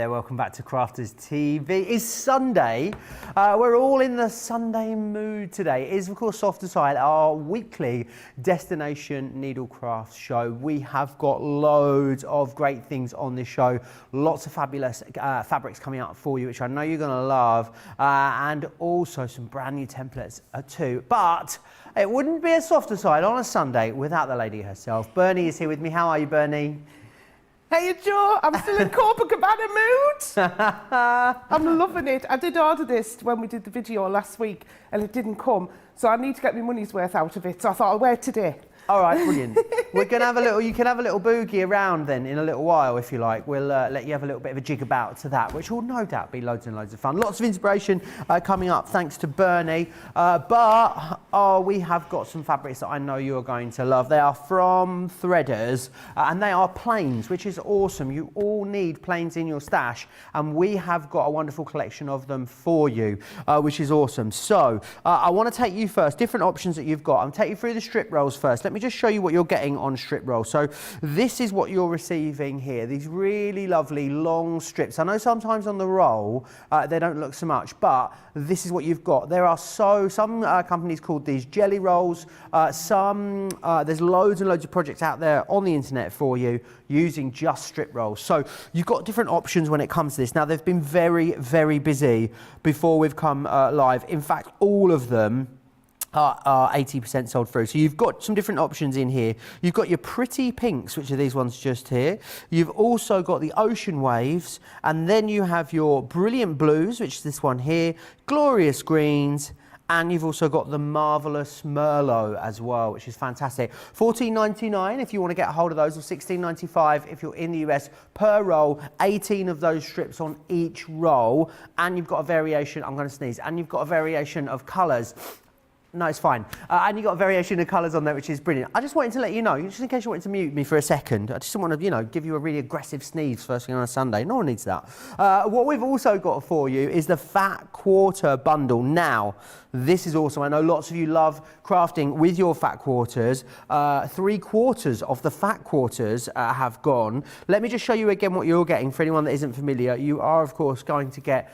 there, welcome back to Crafters TV. It's Sunday. We're all in the Sunday mood today. It is, of course, Soft Aside, our weekly destination needlecraft show. We have got loads of great things on this show. Lots of fabulous fabrics coming out for you, which I know you're going to love. And also some brand new templates too. But it wouldn't be a Soft Aside on a Sunday without the lady herself. Bernie is here with me. How are you, Bernie? Hey Joe, I'm still in Copacabana mood. I'm loving it. I did order this when we did the video last week and it didn't come, so I need to get my money's worth out of it. So I thought I'll wear it today. All right, brilliant. We're going to have a little, you can have a little boogie around then in a little while if you like. We'll let you have a little bit of a jig about to that, which will no doubt be loads and loads of fun. Lots of inspiration coming up thanks to Bernie. We have got some fabrics that I know you're going to love. They are from Threaders and they are plains, which is awesome. You all need plains in your stash and we have got a wonderful collection of them for you, which is awesome. So I want to take you first, different options that you've got. I'm taking you through the strip rolls first. Let me just show you what you're getting on strip roll. So this is what you're receiving here, these really lovely long strips. I know sometimes on the roll they don't look so much, but this is what you've got. There are some companies called these jelly rolls, there's loads and loads of projects out there on the internet for you using just strip rolls. So you've got different options when it comes to this. Now they've been very, very busy before we've come live. In fact, all of them are 80% sold through. So you've got some different options in here. You've got your pretty pinks, which are these ones just here. You've also got the ocean waves, and then you have your brilliant blues, which is this one here, glorious greens, and you've also got the marvellous Merlot as well, which is fantastic. $14.99 if you want to get a hold of those, or $16.95 if you're in the US per roll, 18 of those strips on each roll, and you've got a variation, I'm going to sneeze, and you've got a variation of colours. No, it's fine. And you've got a variation of colours on there, which is brilliant. I just wanted to let you know, just in case you wanted to mute me for a second, I just didn't want to, you know, give you a really aggressive sneeze first thing on a Sunday. No one needs that. What we've also got for you is the Fat Quarter bundle. Now, this is awesome. I know lots of you love crafting with your fat quarters. 3/4 of the fat quarters have gone. Let me just show you again what you're getting for anyone that isn't familiar. You are, of course, going to get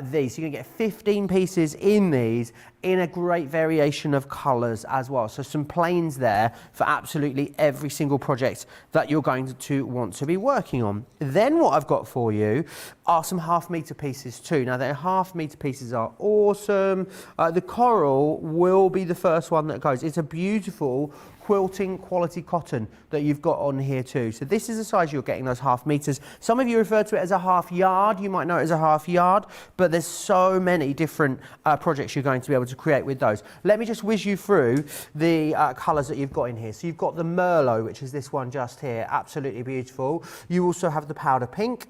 these. So you're going to get 15 pieces in these in a great variation of colours as well. So some plains there for absolutely every single project that you're going to want to be working on. Then what I've got for you are some half-metre pieces too. Now, the half-metre pieces are awesome. The coral will be the first one that goes. It's a beautiful quilting quality cotton that you've got on here too. So this is the size you're getting, those half meters. Some of you refer to it as a half yard. You might know it as a half yard, but there's so many different projects you're going to be able to create with those. Let me just whiz you through the colors that you've got in here. So you've got the Merlot, which is this one just here, absolutely beautiful. You also have the powder pink,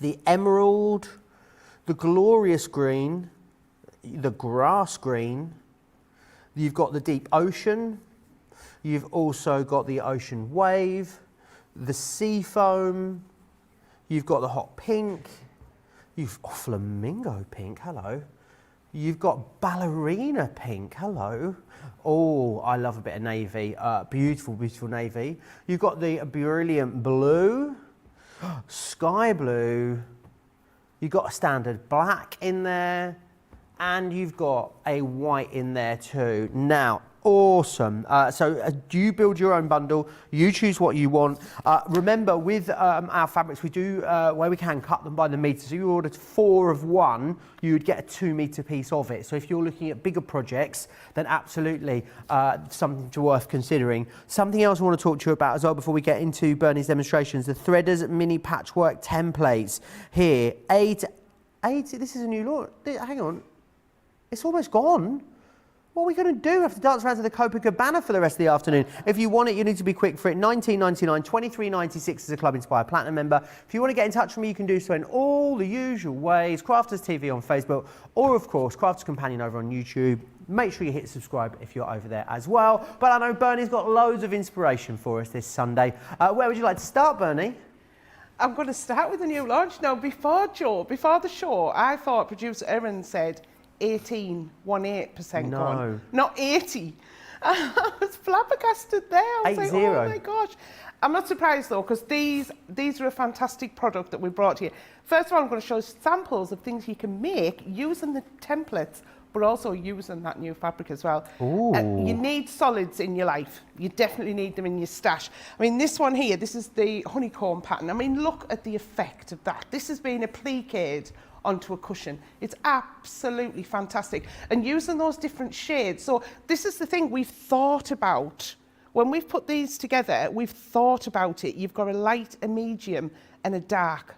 the emerald, the glorious green, the grass green, you've got the deep ocean, you've also got the ocean wave, the sea foam, you've got the hot pink, flamingo pink, hello. You've got ballerina pink, hello. Oh, I love a bit of navy, beautiful, beautiful navy. You've got the brilliant blue, sky blue, you've got a standard black in there, and you've got a white in there too. Now, awesome. So you build your own bundle, you choose what you want. Remember, with our fabrics, we do, where we can, cut them by the metre. So you ordered 4 of one, you would get a 2-metre piece of it. So if you're looking at bigger projects, then absolutely something worth considering. Something else I want to talk to you about as well before we get into Bernie's demonstrations, the Threaders mini patchwork templates here. 80, this is a new launch. Hang on. It's almost gone. What are we going to do? We have to dance around to the Copacabana for the rest of the afternoon. If you want it, you need to be quick for it. $19.99, $23.96 as a Club Inspire Platinum member. If you want to get in touch with me, you can do so in all the usual ways. Crafters TV on Facebook, or of course, Crafters Companion over on YouTube. Make sure you hit subscribe if you're over there as well. But I know Bernie's got loads of inspiration for us this Sunday. Where would you like to start, Bernie? I'm going to start with a new launch. Now, before the show, I thought producer Erin said 18% No. gone, not 80. I was flabbergasted there. I was like, 8-0. oh my gosh. I'm not surprised though, because these are a fantastic product that we brought here. First of all, I'm going to show samples of things you can make using the templates, but also using that new fabric as well. You need solids in your life. You definitely need them in your stash. I mean, this one here, this is the honeycomb pattern. I mean, look at the effect of that. This has been appliqued onto a cushion. It's absolutely fantastic. And using those different shades. So this is the thing we've thought about. When we've put these together, we've thought about it. You've got a light, a medium, and a dark.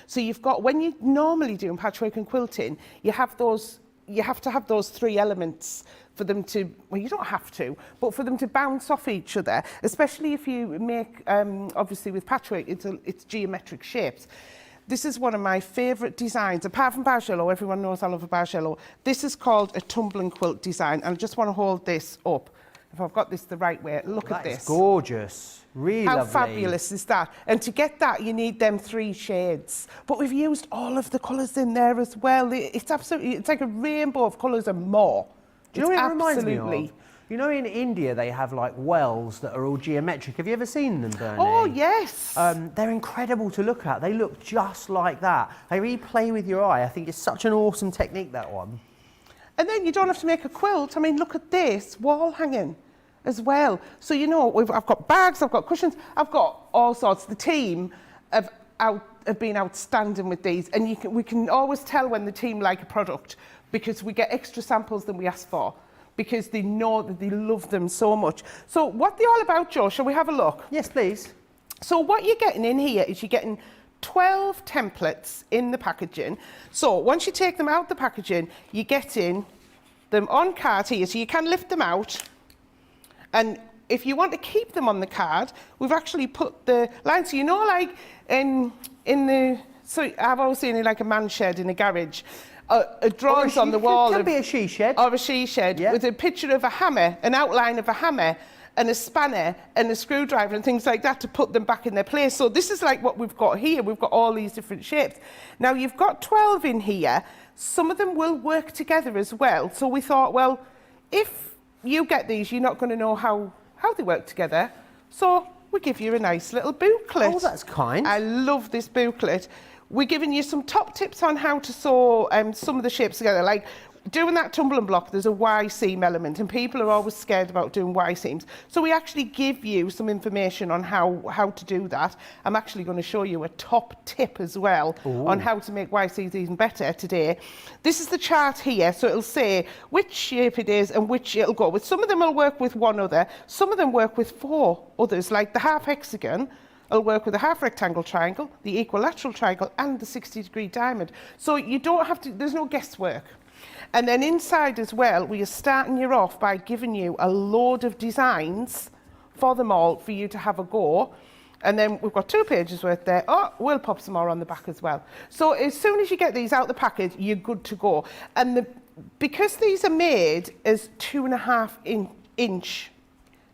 So you've got, when you normally do in patchwork and quilting, you have to have those three elements for them to, well, you don't have to, but for them to bounce off each other, especially if you make, obviously with patchwork, it's geometric shapes. This is one of my favourite designs, apart from Barge Yellow. Everyone knows I love a Barge Yellow. This is called a tumbling quilt design, and I just want to hold this up. If I've got this the right way, look at this. That's gorgeous. Really How lovely. fabulous is that? And to get that, you need them 3 shades. But we've used all of the colours in there as well. It's absolutely, it's like a rainbow of colours and more. Do you know what it reminds me of? You know, in India, they have like wells that are all geometric. Have you ever seen them, Bernie? Oh, yes. They're incredible to look at. They look just like that. They really play with your eye. I think it's such an awesome technique, that one. And then you don't have to make a quilt. I mean, look at this wall hanging as well. So, you know, I've got bags, I've got cushions, I've got all sorts. The team have been outstanding with these, and we can always tell when the team like a product because we get extra samples than we ask for, because they know that they love them so much. So what they're all about, Joe, shall we have a look? Yes, please. So what you're getting in here is you're getting 12 templates in the packaging. So once you take them out the packaging, you're getting them on card here, so you can lift them out. And if you want to keep them on the card, we've actually put the lines. So you know, like so I've always seen it like a man shed in a garage. A drawings on the wall. It can be a she shed. Or a she shed, yeah, with a picture of a hammer, an outline of a hammer, and a spanner, and a screwdriver, and things like that to put them back in their place. So this is like what we've got here. We've got all these different shapes. Now you've got 12 in here. Some of them will work together as well. So we thought, well, if you get these, you're not going to know how they work together. So we give you a nice little booklet. Oh, that's kind. I love this booklet. We're giving you some top tips on how to sew some of the shapes together. Like doing that tumbling block, there's a Y seam element, and people are always scared about doing Y seams. So we actually give you some information on how to do that. I'm actually going to show you a top tip as well. Ooh. On how to make Y seams even better today. This is the chart here, so it'll say which shape it is and which it'll go with. Some of them will work with one other, some of them work with 4 others, like the half hexagon. It'll work with a half rectangle triangle, the equilateral triangle, and the 60-degree diamond. So you don't have to, there's no guesswork. And then inside as well, we are starting you off by giving you a load of designs for them all for you to have a go. And then we've got 2 pages worth there. Oh, we'll pop some more on the back as well. So as soon as you get these out the package, you're good to go. And because these are made as 2.5 inch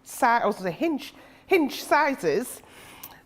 size, I was going to say hinge sizes,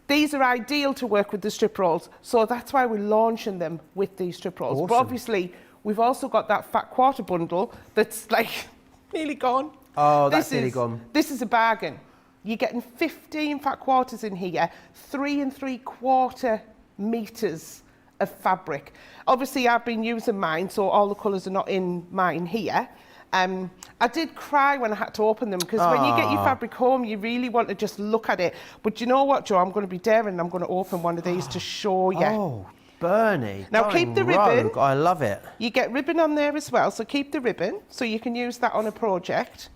these are ideal to work with the strip rolls. So that's why we're launching them with these strip rolls. Awesome. But obviously, we've also got that fat quarter bundle that's like nearly gone. Oh, that's nearly gone. This is a bargain. You're getting 15 fat quarters in here, 3 3/4 meters of fabric. Obviously, I've been using mine, so all the colours are not in mine here. I did cry when I had to open them, because when you get your fabric home, you really want to just look at it. But you know what, Joe? I'm going to be daring and I'm going to open one of these to show you. Oh, Bernie. Now keep the ribbon. I love it. You get ribbon on there as well, so keep the ribbon, so you can use that on a project.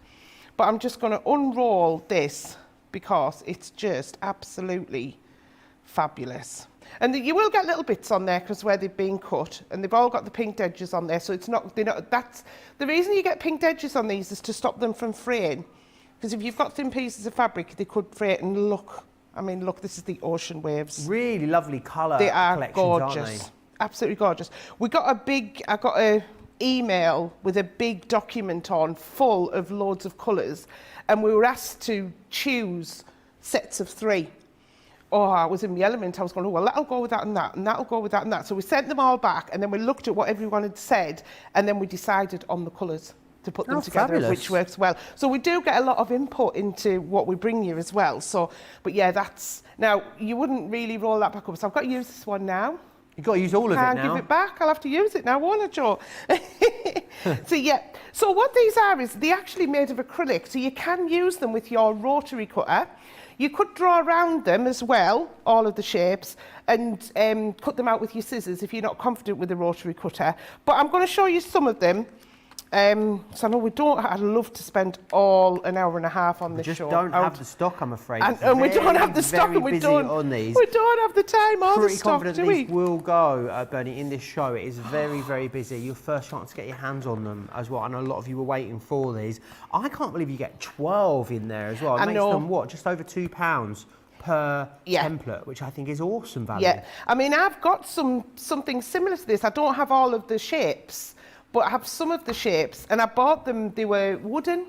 But I'm just going to unroll this because it's just absolutely fabulous. And you will get little bits on there because where they've been cut, and they've all got the pinked edges on there, so it's not, that's the reason you get pinked edges on these, is to stop them from fraying. Because if you've got thin pieces of fabric, they could fray it. And look, I mean, look, this is the ocean waves. Really lovely colour. They are collections, gorgeous, aren't they? Absolutely gorgeous. I got a email with a big document on full of loads of colours, and we were asked to choose sets of 3. Oh, I was in the element. I was going, oh, well, that'll go with that and that, and that'll go with that and that. So we sent them all back, and then we looked at what everyone had said, and then we decided on the colours. to put them Oh, together, fabulous. which works well. So we do get a lot of input into what we bring you as well. So, but yeah, that's, now you wouldn't really roll that back up. So I've got to use this one now. You've got to use all of it Can't now. give it back. I'll have to use it now, won't I, Joe? So yeah. So what these are is they're actually made of acrylic. So you can use them with your rotary cutter. You could draw around them as well, all of the shapes, and cut them out with your scissors if you're not confident with the rotary cutter. But I'm going to show you some of them. So I know we don't. I'd love to spend all an hour and a half on this show. We just don't have the stock, I'm afraid. And we don't have the stock, and we don't have the time or the Pretty stock, confident do we? these will go, Bernie, in this show. It is very, very busy. Your first chance to get your hands on them as well. I know a lot of you were waiting for these. I can't believe you get 12 in there as well. It makes them, what, just over £2 per template, which I think is awesome value. Yeah, I mean, I've got something similar to this. I don't have all of the shapes, but I have some of the shapes, and I bought them, they were wooden.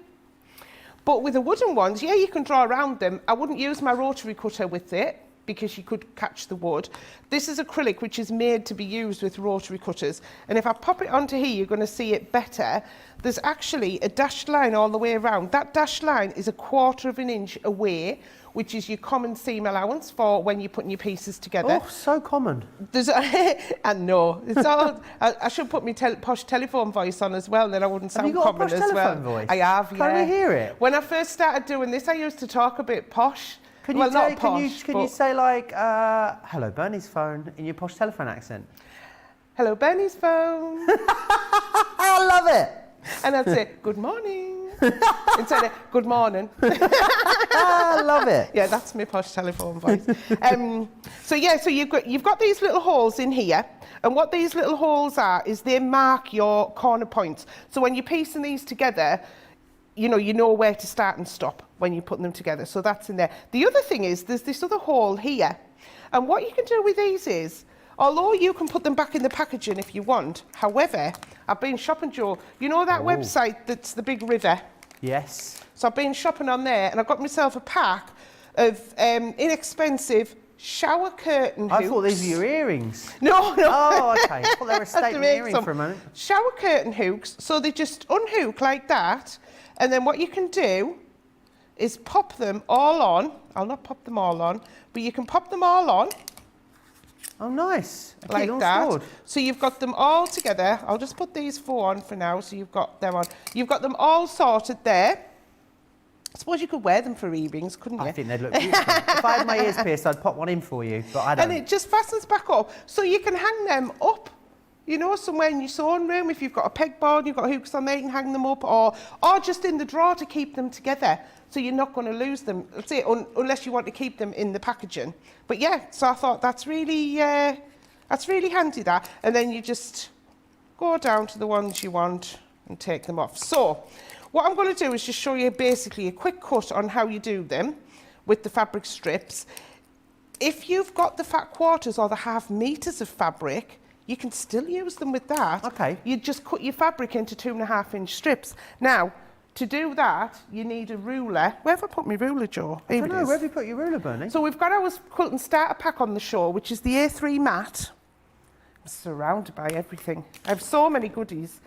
But with the wooden ones, yeah, you can draw around them. I wouldn't use my rotary cutter with it because you could catch the wood. This is acrylic, which is made to be used with rotary cutters. And if I pop it onto here, you're going to see it better. There's actually a dashed line all the way around. That dashed line is 1/4 of an inch away, which is your common seam allowance for when you're putting your pieces together. Oh, so common. There's, and no, it's all. I should put my posh telephone voice on as well, then I wouldn't sound common as well. Have you got a posh telephone voice? I have, yeah. Can we hear it? When I first started doing this, I used to talk a bit posh. Can well, you not posh, can you say like, hello, Bernie's phone in your posh telephone accent? Hello, Bernie's phone. I love it. And I'd say, good morning. Instead of, good morning. I love it. Yeah, that's my posh telephone voice. So yeah, so you've got these little holes in here, and what these little holes are is they mark your corner points. So when you're piecing these together, you know where to start and stop when you're putting them together. So that's in there. The other thing is there's this other hole here, and what you can do with these is, although you can put them back in the packaging if you want, however, I've been shopping, Joe, you know that website that's the Big River? Yes. So I've been shopping on there, and I got myself a pack of inexpensive shower curtain hooks. I thought these were your earrings. No. Oh, okay. I thought they were a statement earring for a moment. Shower curtain hooks, so they just unhook like that, and then what you can do is pop them all on. I'll not pop them all on, but you can pop them all on. Oh, nice. Like that. So you've got them all together. I'll just put these 4 on for now, so you've got them on. You've got them all sorted there. I suppose you could wear them for earrings, couldn't you? I think they'd look beautiful. If I had my ears pierced, I'd pop one in for you, but I don't. And it just fastens back up, so you can hang them up, somewhere in your sewing room. If you've got a pegboard, you've got hooks on there, you can hang them up, or just in the drawer to keep them together, so you're not going to lose them. That's it, unless you want to keep them in the packaging. But yeah, so I thought that's really handy, that. And then you just go down to the ones you want and take them off. So what I'm going to do is just show you basically a quick cut on how you do them with the fabric strips. If you've got the fat quarters or the 1/2 meters of fabric, you can still use them with that. Okay. You just cut your fabric into 2.5 inch strips. Now, to do that, you need a ruler. Where have I put my ruler, Joe? I don't know. Where have you put your ruler, Bernie? So we've got our quilting starter pack on the show, which is the A3 mat. I'm surrounded by everything. I have so many goodies.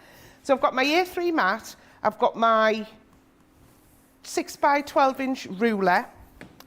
So I've got my A3 mat, I've got my 6 by 12 inch ruler,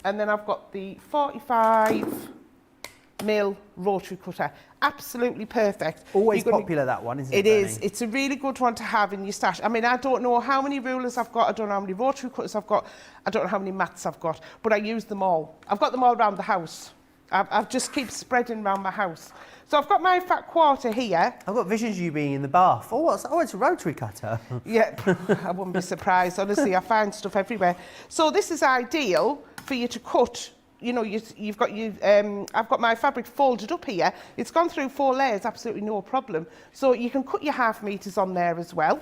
and then I've got the 45mm rotary cutter. Absolutely perfect. Always popular, that one, isn't it? It is. It's a really good one to have in your stash. I mean, I don't know how many rulers I've got. I don't know how many rotary cutters I've got. I don't know how many mats I've got, but I use them all. I've got them all around the house. I've just keep spreading around my house. So I've got my fat quarter here. I've got visions of you being in the bath. Oh, it's a rotary cutter. Yeah, I wouldn't be surprised. Honestly, I find stuff everywhere. So this is ideal for you to cut. You've got I've got my fabric folded up here. It's gone through 4 layers, absolutely no problem. So you can cut your 1/2 meters on there as well.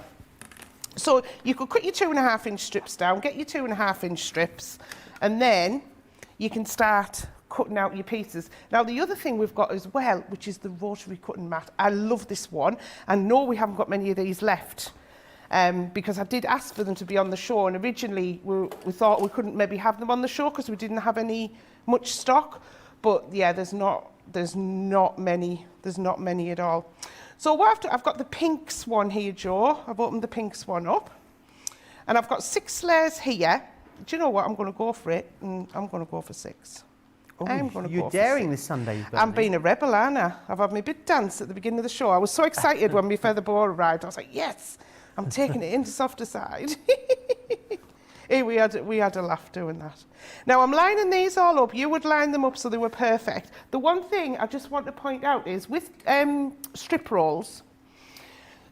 So you could cut your 2.5 inch strips down, get your 2.5 inch strips, and then you can start cutting out your pieces. Now, the other thing we've got as well, which is the rotary cutting mat. I love this one. I know we haven't got many of these left. Because I did ask for them to be on the show, and originally we thought we couldn't maybe have them on the show because we didn't have much stock. But yeah, there's not many at all. So I've got the pinks one here, Joe. I've opened the pinks one up. And I've got 6 layers here. Do you know what? I'm going to go for it, and I'm going to go for 6. Oh, I'm going to go you're for daring 6. this Sunday, Bernie. I'm being a rebel, aren't I? I've had my big dance at the beginning of the show. I was so excited when my feather boa arrived. I was like, yes, I'm taking it into softer side. Hey, we had a laugh doing that. Now I'm lining these all up. You would line them up so they were perfect. The one thing I just want to point out is with strip rolls,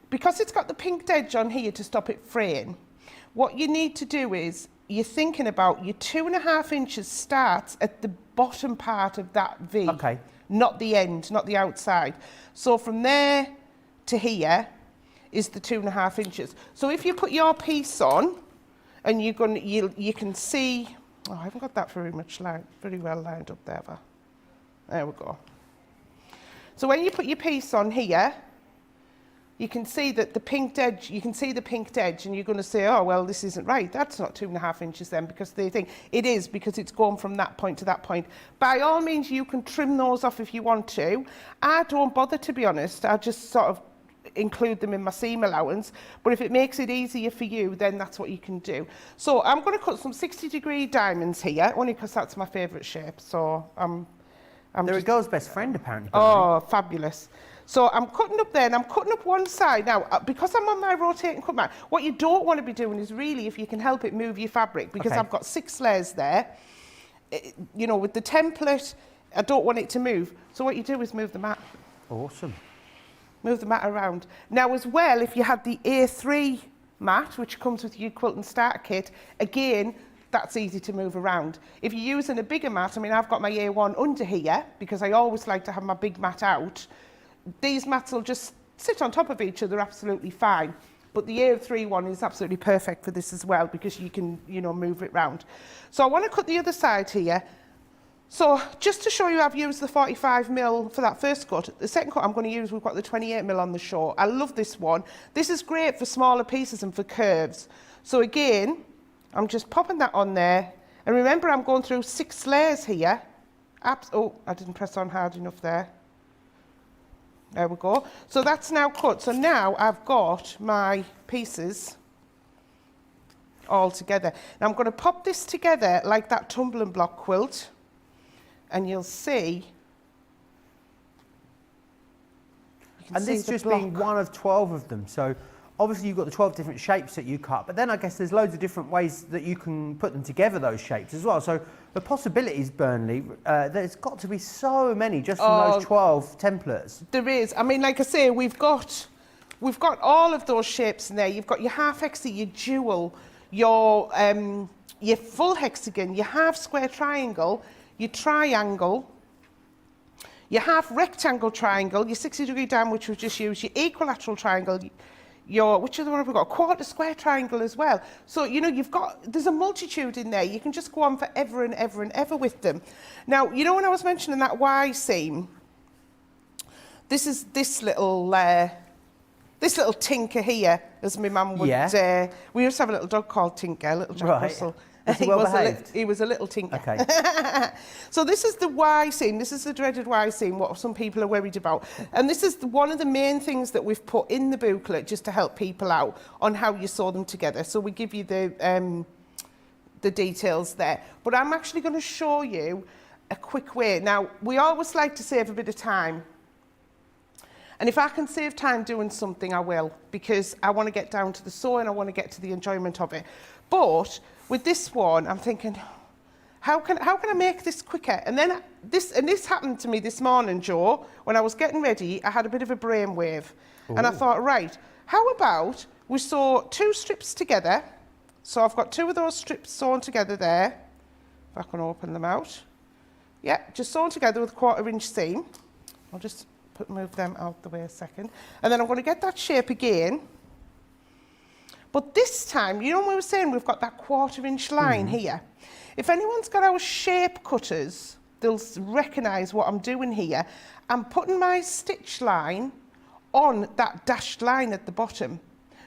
because it's got the pinked edge on here to stop it fraying, what you need to do is you're thinking about your 2.5 inches starts at the bottom part of that V, Okay. not the end, not the outside. So from there to here is the 2.5 inches. So if you put your piece on, and you can see, oh, I haven't got that very well lined up there, have I? There we go. So when you put your piece on here, you can see that the pinked edge, and you're going to say, oh, well, this isn't right. That's not 2.5 inches then, because they think it is, because it's gone from that point to that point. By all means, you can trim those off if you want to. I don't bother, to be honest. I just sort of include them in my seam allowance, but if it makes it easier for you, then that's what you can do. So I'm going to cut some 60-degree diamonds here, only because that's my favourite shape. So They're a girl's best friend, apparently. Bernie. Oh, fabulous. So I'm cutting up there, and I'm cutting up one side. Now, because I'm on my rotating cut mat, what you don't want to be doing is really, if you can help it, move your fabric, because Okay. I've got 6 layers there. You know, with the template, I don't want it to move. So what you do is move the mat. Awesome. Move the mat around. Now, as well, if you had the A3 mat, which comes with your quilt and starter kit, again, that's easy to move around. If you're using a bigger mat, I mean, I've got my A1 under here, because I always like to have my big mat out. These mats will just sit on top of each other absolutely fine. But the A3 one is absolutely perfect for this as well, because you can, you know, move it round. So I want to cut the other side here. So just to show you, I've used the 45mm for that first cut. The second cut I'm going to use, we've got the 28mm on the show. I love this one. This is great for smaller pieces and for curves. So again, I'm just popping that on there. And remember, I'm going through 6 layers here. Oh, I didn't press on hard enough there. There we go. So that's now cut. So now I've got my pieces all together. Now I'm going to pop this together like that tumbling block quilt. And you'll see. And this just being one of 12 of them. So obviously you've got the 12 different shapes that you cut, but then I guess there's loads of different ways that you can put them together, those shapes as well. So the possibilities, Burnley, there's got to be so many just from those 12 templates. There is. I mean, like I say, we've got all of those shapes in there. You've got your half hexa, your jewel, your full hexagon, your half square triangle, your triangle, your half rectangle triangle, your 60-degree diamond, which we've just used, your equilateral triangle, your, which other one have we got? A quarter square triangle as well. So, you know, there's a multitude in there. You can just go on forever and ever and ever with them. Now, you know, when I was mentioning that Y seam, this is this little tinker here, as my mum would, we used to have a little dog called Tinker, little Jack Russell. Is he well behaved? He was a little tinker. Okay. So this is the Y seam. This is the dreaded Y seam, what some people are worried about. And this is one of the main things that we've put in the booklet just to help people out on how you sew them together. So we give you the details there. But I'm actually going to show you a quick way. Now, we always like to save a bit of time. And if I can save time doing something, I will, because I want to get down to the sewing, I want to get to the enjoyment of it. But with this one, I'm thinking, how can I make this quicker? And then this happened to me this morning, Joe, when I was getting ready. I had a bit of a brainwave. Ooh. And I thought, right, how about we sew 2 strips together? So I've got 2 of those strips sewn together there. If I can open them out. Yeah, just sewn together with a 1/4 inch seam. I'll just move them out the way a second. And then I'm going to get that shape again. But this time, you know when we were saying we've got that 1/4 inch line here? If anyone's got our shape cutters, they'll recognise what I'm doing here. I'm putting my stitch line on that dashed line at the bottom,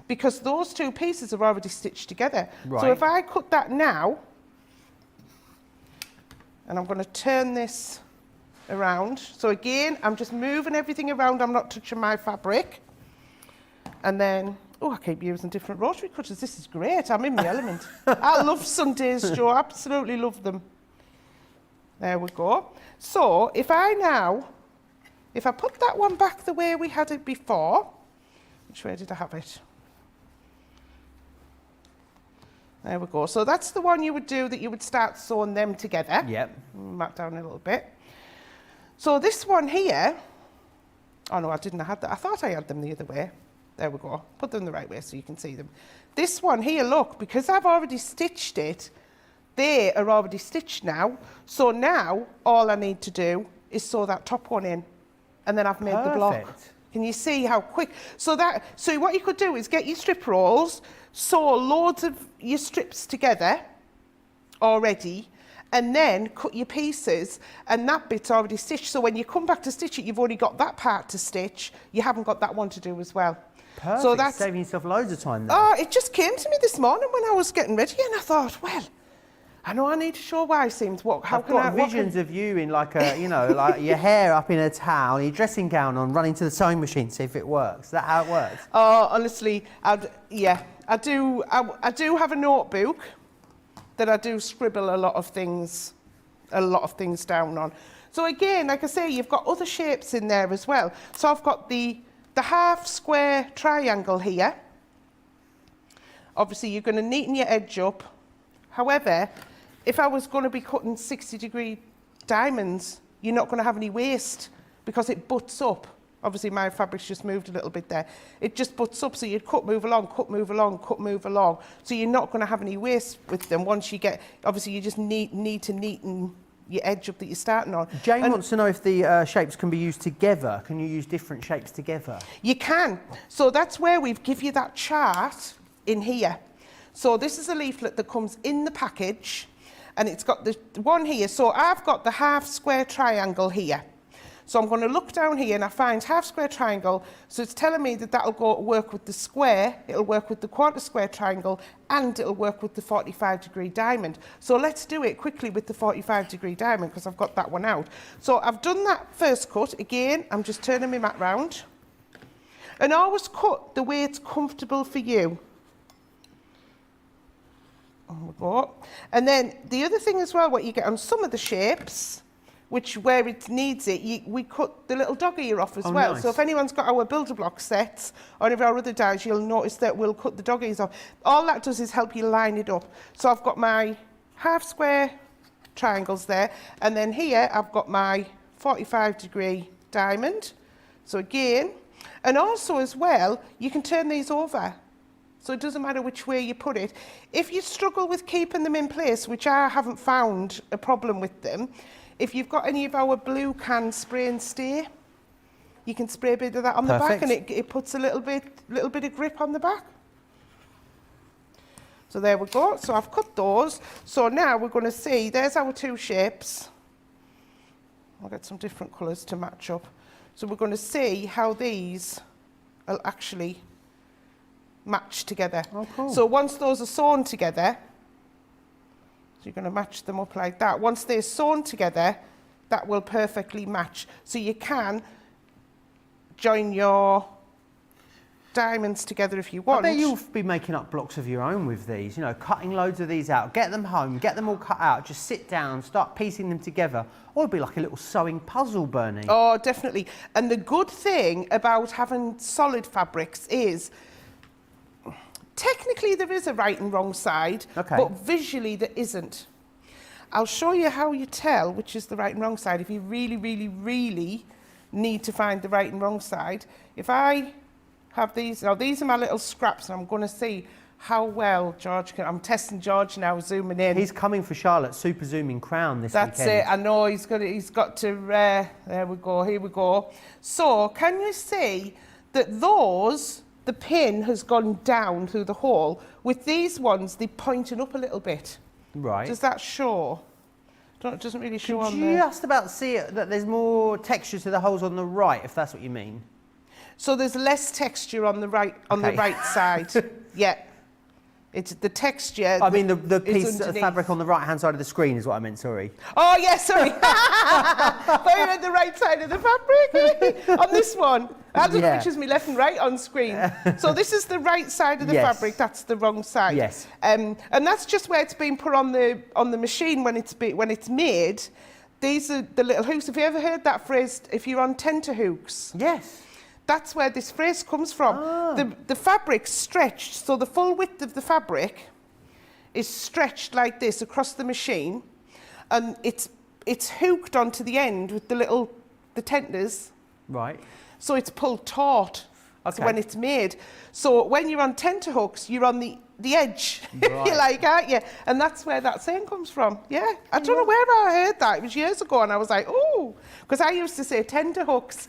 because those 2 pieces are already stitched together. Right. So if I cut that now, and I'm going to turn this around. So again, I'm just moving everything around. I'm not touching my fabric. And then Oh, I keep using different rotary cutters. This is great. I'm in my element. I love Sundays, Joe. Absolutely love them. There we go. So if I put that one back the way we had it before, which way did I have it? There we go. So that's the one you would do, that you would start sewing them together. Yep. Mark down a little bit. So this one here, oh no, I didn't have that. I thought I had them the other way. There we go. Put them the right way so you can see them. This one here, look, because I've already stitched it, they are already stitched now. So now all I need to do is sew that top one in, and then I've made the block. Can you see how quick? So what you could do is get your strip rolls, sew loads of your strips together already, and then cut your pieces, and that bit's already stitched. So when you come back to stitch it, you've already got that part to stitch. You haven't got that one to do as well. Perfect. So that's saving yourself loads of time there. Oh, it just came to me this morning when I was getting ready, and I thought, well, I know I need to show why seems what. How I've can I? got visions of you in like a, you know, like your hair up in a towel, your dressing gown on, running to the sewing machine, see if it works. Is that how it works? Oh, honestly, I do have a notebook that I do scribble a lot of things down on. So again, like I say, you've got other shapes in there as well. So I've got the half square triangle here. Obviously, you're going to neaten your edge up. However, if I was going to be cutting 60-degree diamonds, you're not going to have any waste because it butts up. Obviously, my fabric's just moved a little bit there. It just butts up, so you'd cut, move along, cut, move along, cut, move along. So you're not going to have any waste with them once you get, obviously, you just need to neaten your edge up that you're starting on. Jane wants to know if the shapes can be used together. Can you use different shapes together? You can. So that's where we've give you that chart in here. So this is a leaflet that comes in the package, and it's got the one here. So I've got the half square triangle here. So I'm going to look down here and I find half square triangle. So it's telling me that that'll go work with the square, it'll work with the quarter square triangle, and it'll work with the 45-degree diamond. So let's do it quickly with the 45-degree diamond because I've got that one out. So I've done that first cut. Again, I'm just turning my mat round. And always cut the way it's comfortable for you. On we go. And then the other thing as well, what you get on some of the shapes, which where it needs it, we cut the little dog ear off as well. Nice. So if anyone's got our builder block sets or any of our other dies, you'll notice that we'll cut the dog ears off. All that does is help you line it up. So I've got my half square triangles there, and then here I've got my 45-degree diamond. So again, and also as well, you can turn these over. So it doesn't matter which way you put it. If you struggle with keeping them in place, which I haven't found a problem with them, if you've got any of our blue can spray and stay, you can spray a bit of that on the back, and it puts a little bit of grip on the back. So there we go. So I've cut those. So now we're going to see, there's our two shapes. I'll get some different colours to match up. So we're going to see how these will actually match together. Oh, cool. So once those are sewn together, you're going to match them up like that. Once they're sewn together, that will perfectly match. So you can join your diamonds together if you want. I bet you'll be making up blocks of your own with these, you know, cutting loads of these out, get them home, get them all cut out, just sit down, start piecing them together. Or it'll be like a little sewing puzzle, Bernie. Oh, definitely. And the good thing about having solid fabrics is, technically there is a right and wrong side, but visually there isn't. I'll show you how you tell which is the right and wrong side if you really, really, really need to find the right and wrong side. If I have these, now these are my little scraps, and I'm going to see how well George can. I'm testing George now, zooming in. He's coming for Charlotte's super zooming crown this That's weekend. it, I know, he's got to, there we go, here we go. So, can you see that those, the pin has gone down through the hole. With these ones, they're pointing up a little bit. Right. Does that show? It doesn't really show on Could there. you just about see it, that there's more texture to the holes on the right, if that's what you mean? So there's less texture on the right the right side. Yeah. It's the texture. I mean, the piece of underneath. fabric on the right-hand side of the screen is what I meant, sorry. Oh, yeah, sorry. But you meant the right side of the fabric on this one. I don't know which is me left and right on screen. So this is the right side of the fabric. That's the wrong side. Yes. And that's just where it's been put on the machine when it's made. These are the little hooks. Have you ever heard that phrase? If you're on tenterhooks. Yes. That's where this phrase comes from. The fabric's stretched, so the full width of the fabric is stretched like this across the machine, and it's hooked onto the end with the tenters. Right. So it's pulled taut. Okay. So when it's made. So when you're on tenterhooks, you're on the edge, if you like, aren't you? And that's where that saying comes from. Yeah. I don't know where I heard that. It was years ago, and I was like, oh, because I used to say tenterhooks.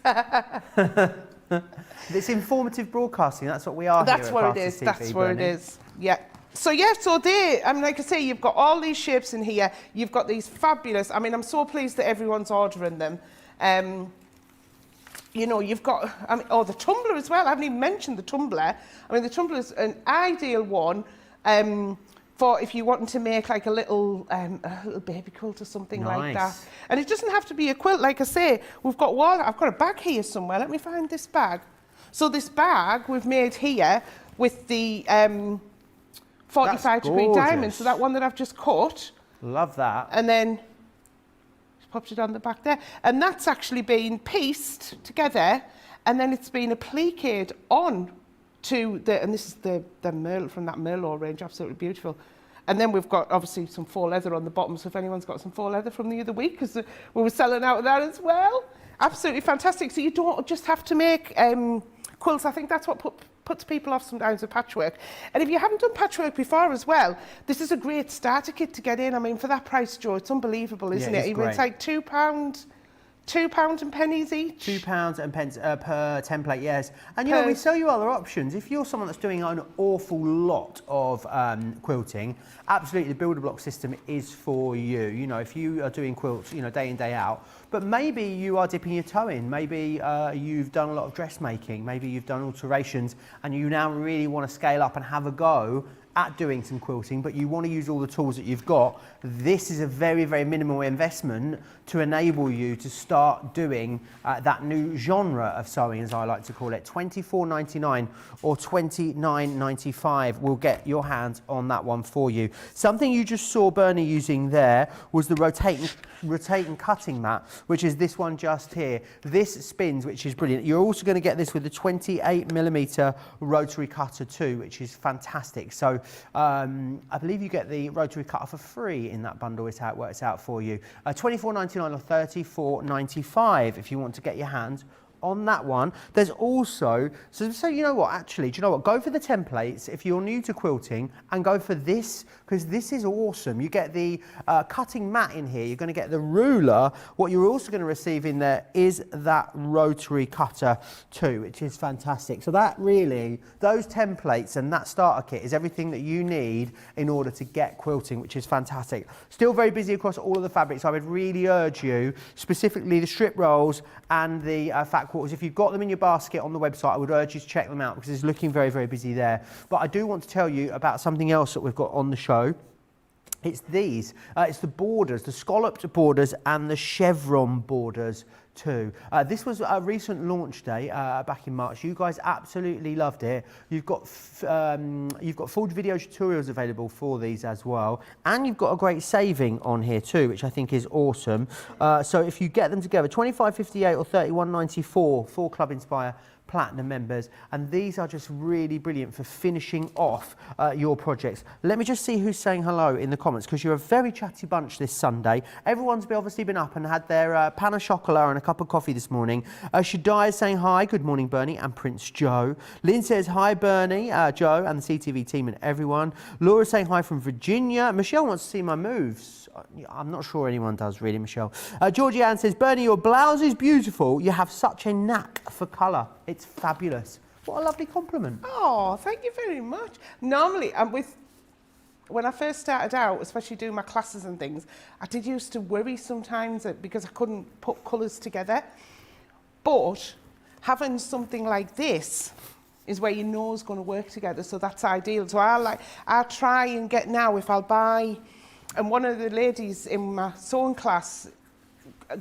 It's informative broadcasting. That's what we are. That's here what at it is. Fastest That's TV, what it is. Yeah. So yeah, so like I say, you've got all these shapes in here. You've got these fabulous. I mean, I'm so pleased that everyone's ordering them. You know, you've got, the tumbler as well. I haven't even mentioned the tumbler. I mean, the tumbler is an ideal one for if you want to make like a little baby quilt or something like that. And it doesn't have to be a quilt. Like I say, I've got a bag here somewhere. Let me find this bag. So this bag we've made here with the 45-degree diamond. So that one that I've just cut. Love that. And then popped it on the back there, and that's actually been pieced together, and then it's been appliqued on to and this is the Merlot from that Merlot range, absolutely beautiful. And then we've got obviously some faux leather on the bottom, so if anyone's got some faux leather from the other week, because we were selling out of that as well. Absolutely fantastic. So you don't just have to make quilts. I think that's what puts people off sometimes with patchwork. And if you haven't done patchwork before as well, this is a great starter kit to get in. I mean, for that price, Joe, it's unbelievable, isn't it? It's like £2 and pennies each. £2 and pence per template, yes. And you know, we sell you other options. If you're someone that's doing an awful lot of quilting, absolutely the builder block system is for you. You know, if you are doing quilts, you know, day in, day out, but maybe you are dipping your toe in. Maybe you've done a lot of dressmaking. Maybe you've done alterations and you now really want to scale up and have a go at doing some quilting, but you want to use all the tools that you've got. This is a very, very minimal investment to enable you to start doing that new genre of sewing, as I like to call it. £24.99 or £29.95 will get your hands on that one for you. Something you just saw Bernie using there was the rotating cutting mat, which is this one just here. This spins, which is brilliant. You're also going to get this with the 28mm rotary cutter too, which is fantastic. So I believe you get the rotary cutter for free in that bundle, is how it works out for you. £24.99 or £34.95 if you want to get your hands on that one. There's also, so you know what, actually, do you know what, go for the templates if you're new to quilting, and go for this, because this is awesome. You get the cutting mat in here, you're going to get the ruler. What you're also going to receive in there is that rotary cutter too, which is fantastic. So that really, those templates and that starter kit is everything that you need in order to get quilting, which is fantastic. Still very busy across all of the fabrics. I would really urge you, specifically the strip rolls and the fat quarters, if you've got them in your basket on the website, I would urge you to check them out because it's looking very, very busy there. But I do want to tell you about something else that we've got on the show. It's these. It's the borders, the scalloped borders and the chevron borders too. This was a recent launch day back in March. You guys absolutely loved it. You've got full video tutorials available for these as well, and you've got a great saving on here too, which I think is awesome. So if you get them together, £25.58 or £31.94 for Club Inspire Platinum members, and these are just really brilliant for finishing off your projects. Let me just see who's saying hello in the comments, because you're a very chatty bunch this Sunday. Everyone's obviously been up and had their pan au chocolat and a cup of coffee this morning. Shadai is saying hi, good morning Bernie and Prince Joe. Lynn says hi Bernie, Joe and the CTV team and everyone. Laura's saying hi from Virginia. Michelle wants to see my moves. I'm not sure anyone does really, Michelle. Georgie Ann says, Bernie, your blouse is beautiful. You have such a knack for colour. It's fabulous. What a lovely compliment. Oh, thank you very much. Normally, when I first started out, especially doing my classes and things, I did used to worry sometimes because I couldn't put colours together. But having something like this is where you know it's going to work together, so that's ideal. So I'll try and get now, if I'll buy, and one of the ladies in my sewing class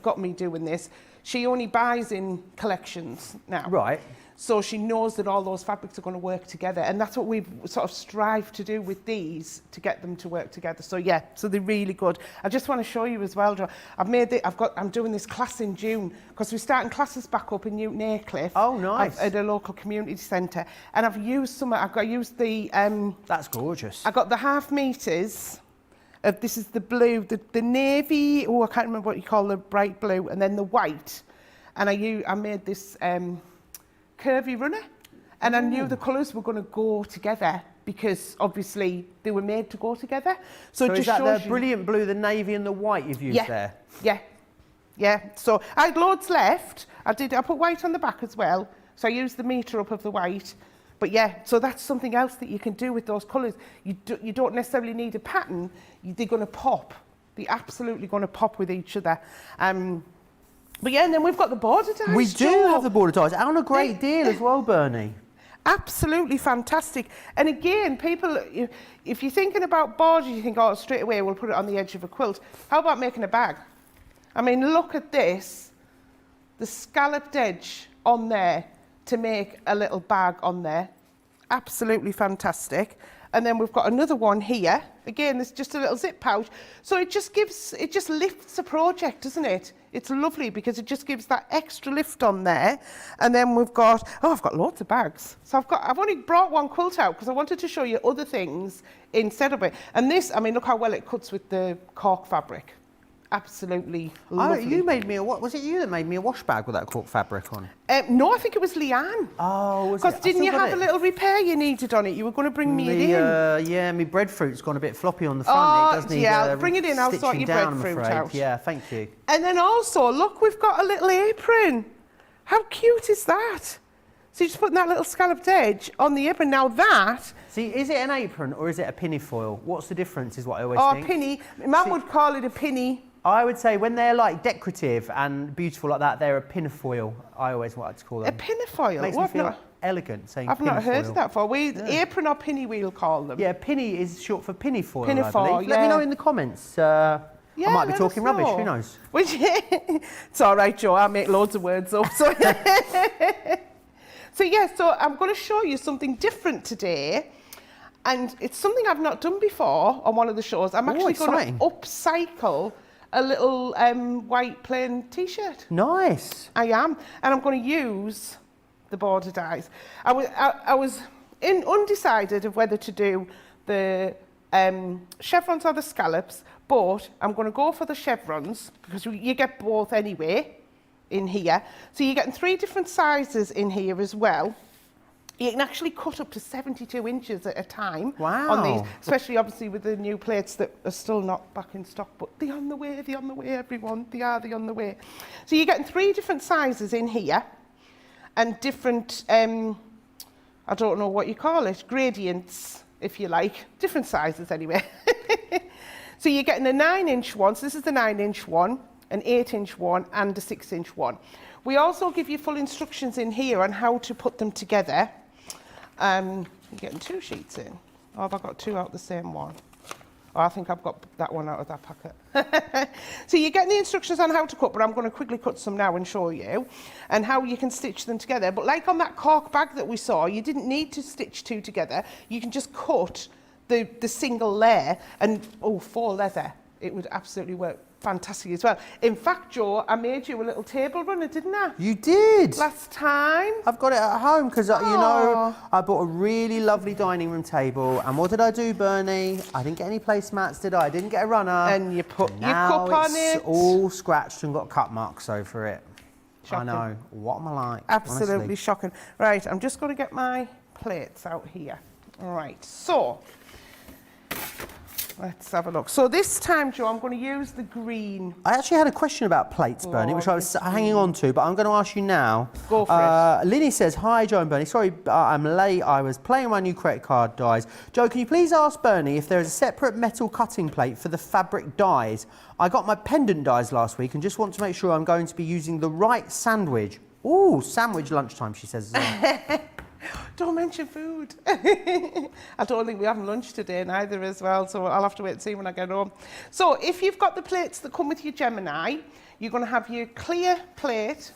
got me doing this. she only buys in collections now. Right. So she knows that all those fabrics are going to work together, and that's what we've sort of strived to do with these, to get them to work together. So yeah, so they're really good. I just want to show you as well, Joe. I'm doing this class in June because we're starting classes back up in Newton Aycliffe. Oh, nice. At a local community centre, and I've used the. That's gorgeous. I got the 1/2 meters. This is the blue, the navy. Oh, I can't remember what you call the bright blue, and then the white. And I made this. Curvy runner, and I knew the colours were going to go together because obviously they were made to go together. So it is just that shows the brilliant blue, the navy and the white you've used there? Yeah. So I had loads left. I put white on the back as well. So I used the metre up of the white. But yeah, so that's something else that you can do with those colours. You don't necessarily need a pattern. They're going to pop. They're absolutely going to pop with each other. But yeah, and then we've got the border ties. We do have the border ties, and on a great deal as well, Bernie. Absolutely fantastic. And again, people, if you're thinking about borders, you think, oh, straight away we'll put it on the edge of a quilt. How about making a bag? I mean, look at this. The scalloped edge on there to make a little bag on there. Absolutely fantastic. And then we've got another one here. Again, there's just a little zip pouch. So it just lifts a project, doesn't it? It's lovely because it just gives that extra lift on there. And then I've got loads of bags. So I've only brought one quilt out because I wanted to show you other things instead of it. And this, I mean, look how well it cuts with the cork fabric. Absolutely lovely. You made me was it you that made me a wash bag with that cork fabric on? No, I think it was Leanne. Oh, was it? Because didn't you have a little repair you needed on it? You were going to bring me it in. Yeah, my breadfruit's gone a bit floppy on the front. It does need bring it in. I'll sort your breadfruit out. Yeah, thank you. And then also, look, we've got a little apron. How cute is that? So you're just putting that little scalloped edge on the apron. Now that... See, is it an apron or is it a pinnyfoil? What's the difference is what I always think. Oh, a pinny. Mum would call it a pinny. I would say when they're like decorative and beautiful like that, they're a pinfoil. I always wanted to call them. A pinfoil? Makes me feel elegant saying I've pinfoil. not heard of that before. Apron or pinny we'll call them. Yeah, pinny is short for pinfoil, Pinfoil, I believe. yeah. Let me know in the comments. I might be talking rubbish, who knows? It's all right, Joe, I make loads of words up. So, so I'm going to show you something different today. And it's something I've not done before on one of the shows. I'm actually going to upcycle a little white plain t-shirt. Nice. I am, and I'm going to use the border dies. I was undecided of whether to do the chevrons or the scallops, but I'm going to go for the chevrons because you get both anyway in here. So you're getting 3 different sizes in here as well. You can actually cut up to 72 inches at a time on these, especially obviously with the new plates that are still not back in stock, but they're on the way, everyone. They're on the way. So you're getting 3 different sizes in here and different, I don't know what you call it, gradients, if you like, different sizes anyway. So you're getting a 9-inch one, so this is the 9-inch one, an 8-inch one and a 6-inch one. We also give you full instructions in here on how to put them together. You're getting 2 sheets in. Or have I got 2 out the same one? Oh, I think I've got that one out of that packet. So you're getting the instructions on how to cut, but I'm going to quickly cut some now and show you, and how you can stitch them together. But like on that cork bag that we saw, you didn't need to stitch 2 together. You can just cut the single layer and, faux leather. It would absolutely work fantastic as well. In fact, Joe, I made you a little table runner, didn't I? You did. Last time. I've got it at home because, you know, I bought a really lovely dining room table. And what did I do, Bernie? I didn't get any placemats, did I? I didn't get a runner. And you put your cup on it. It's all scratched and got cut marks over it. Shocking. I know. What am I like? Absolutely honestly. shocking. Right, I'm just going to get my plates out here. All right, so let's have a look. So this time, Joe, I'm going to use the green. I actually had a question about plates, Bernie, which I was hanging on to, but I'm going to ask you now. Go for it. Linny says, hi, Joe and Bernie. Sorry, I'm late. I was playing my new credit card dies. Joe, can you please ask Bernie if there is a separate metal cutting plate for the fabric dies? I got my pendant dies last week and just want to make sure I'm going to be using the right sandwich. Ooh, sandwich lunchtime, she says as well. Don't mention food. I don't think we're having lunch today neither as well, so I'll have to wait and see when I get home. So if you've got the plates that come with your Gemini, you're going to have your clear plate,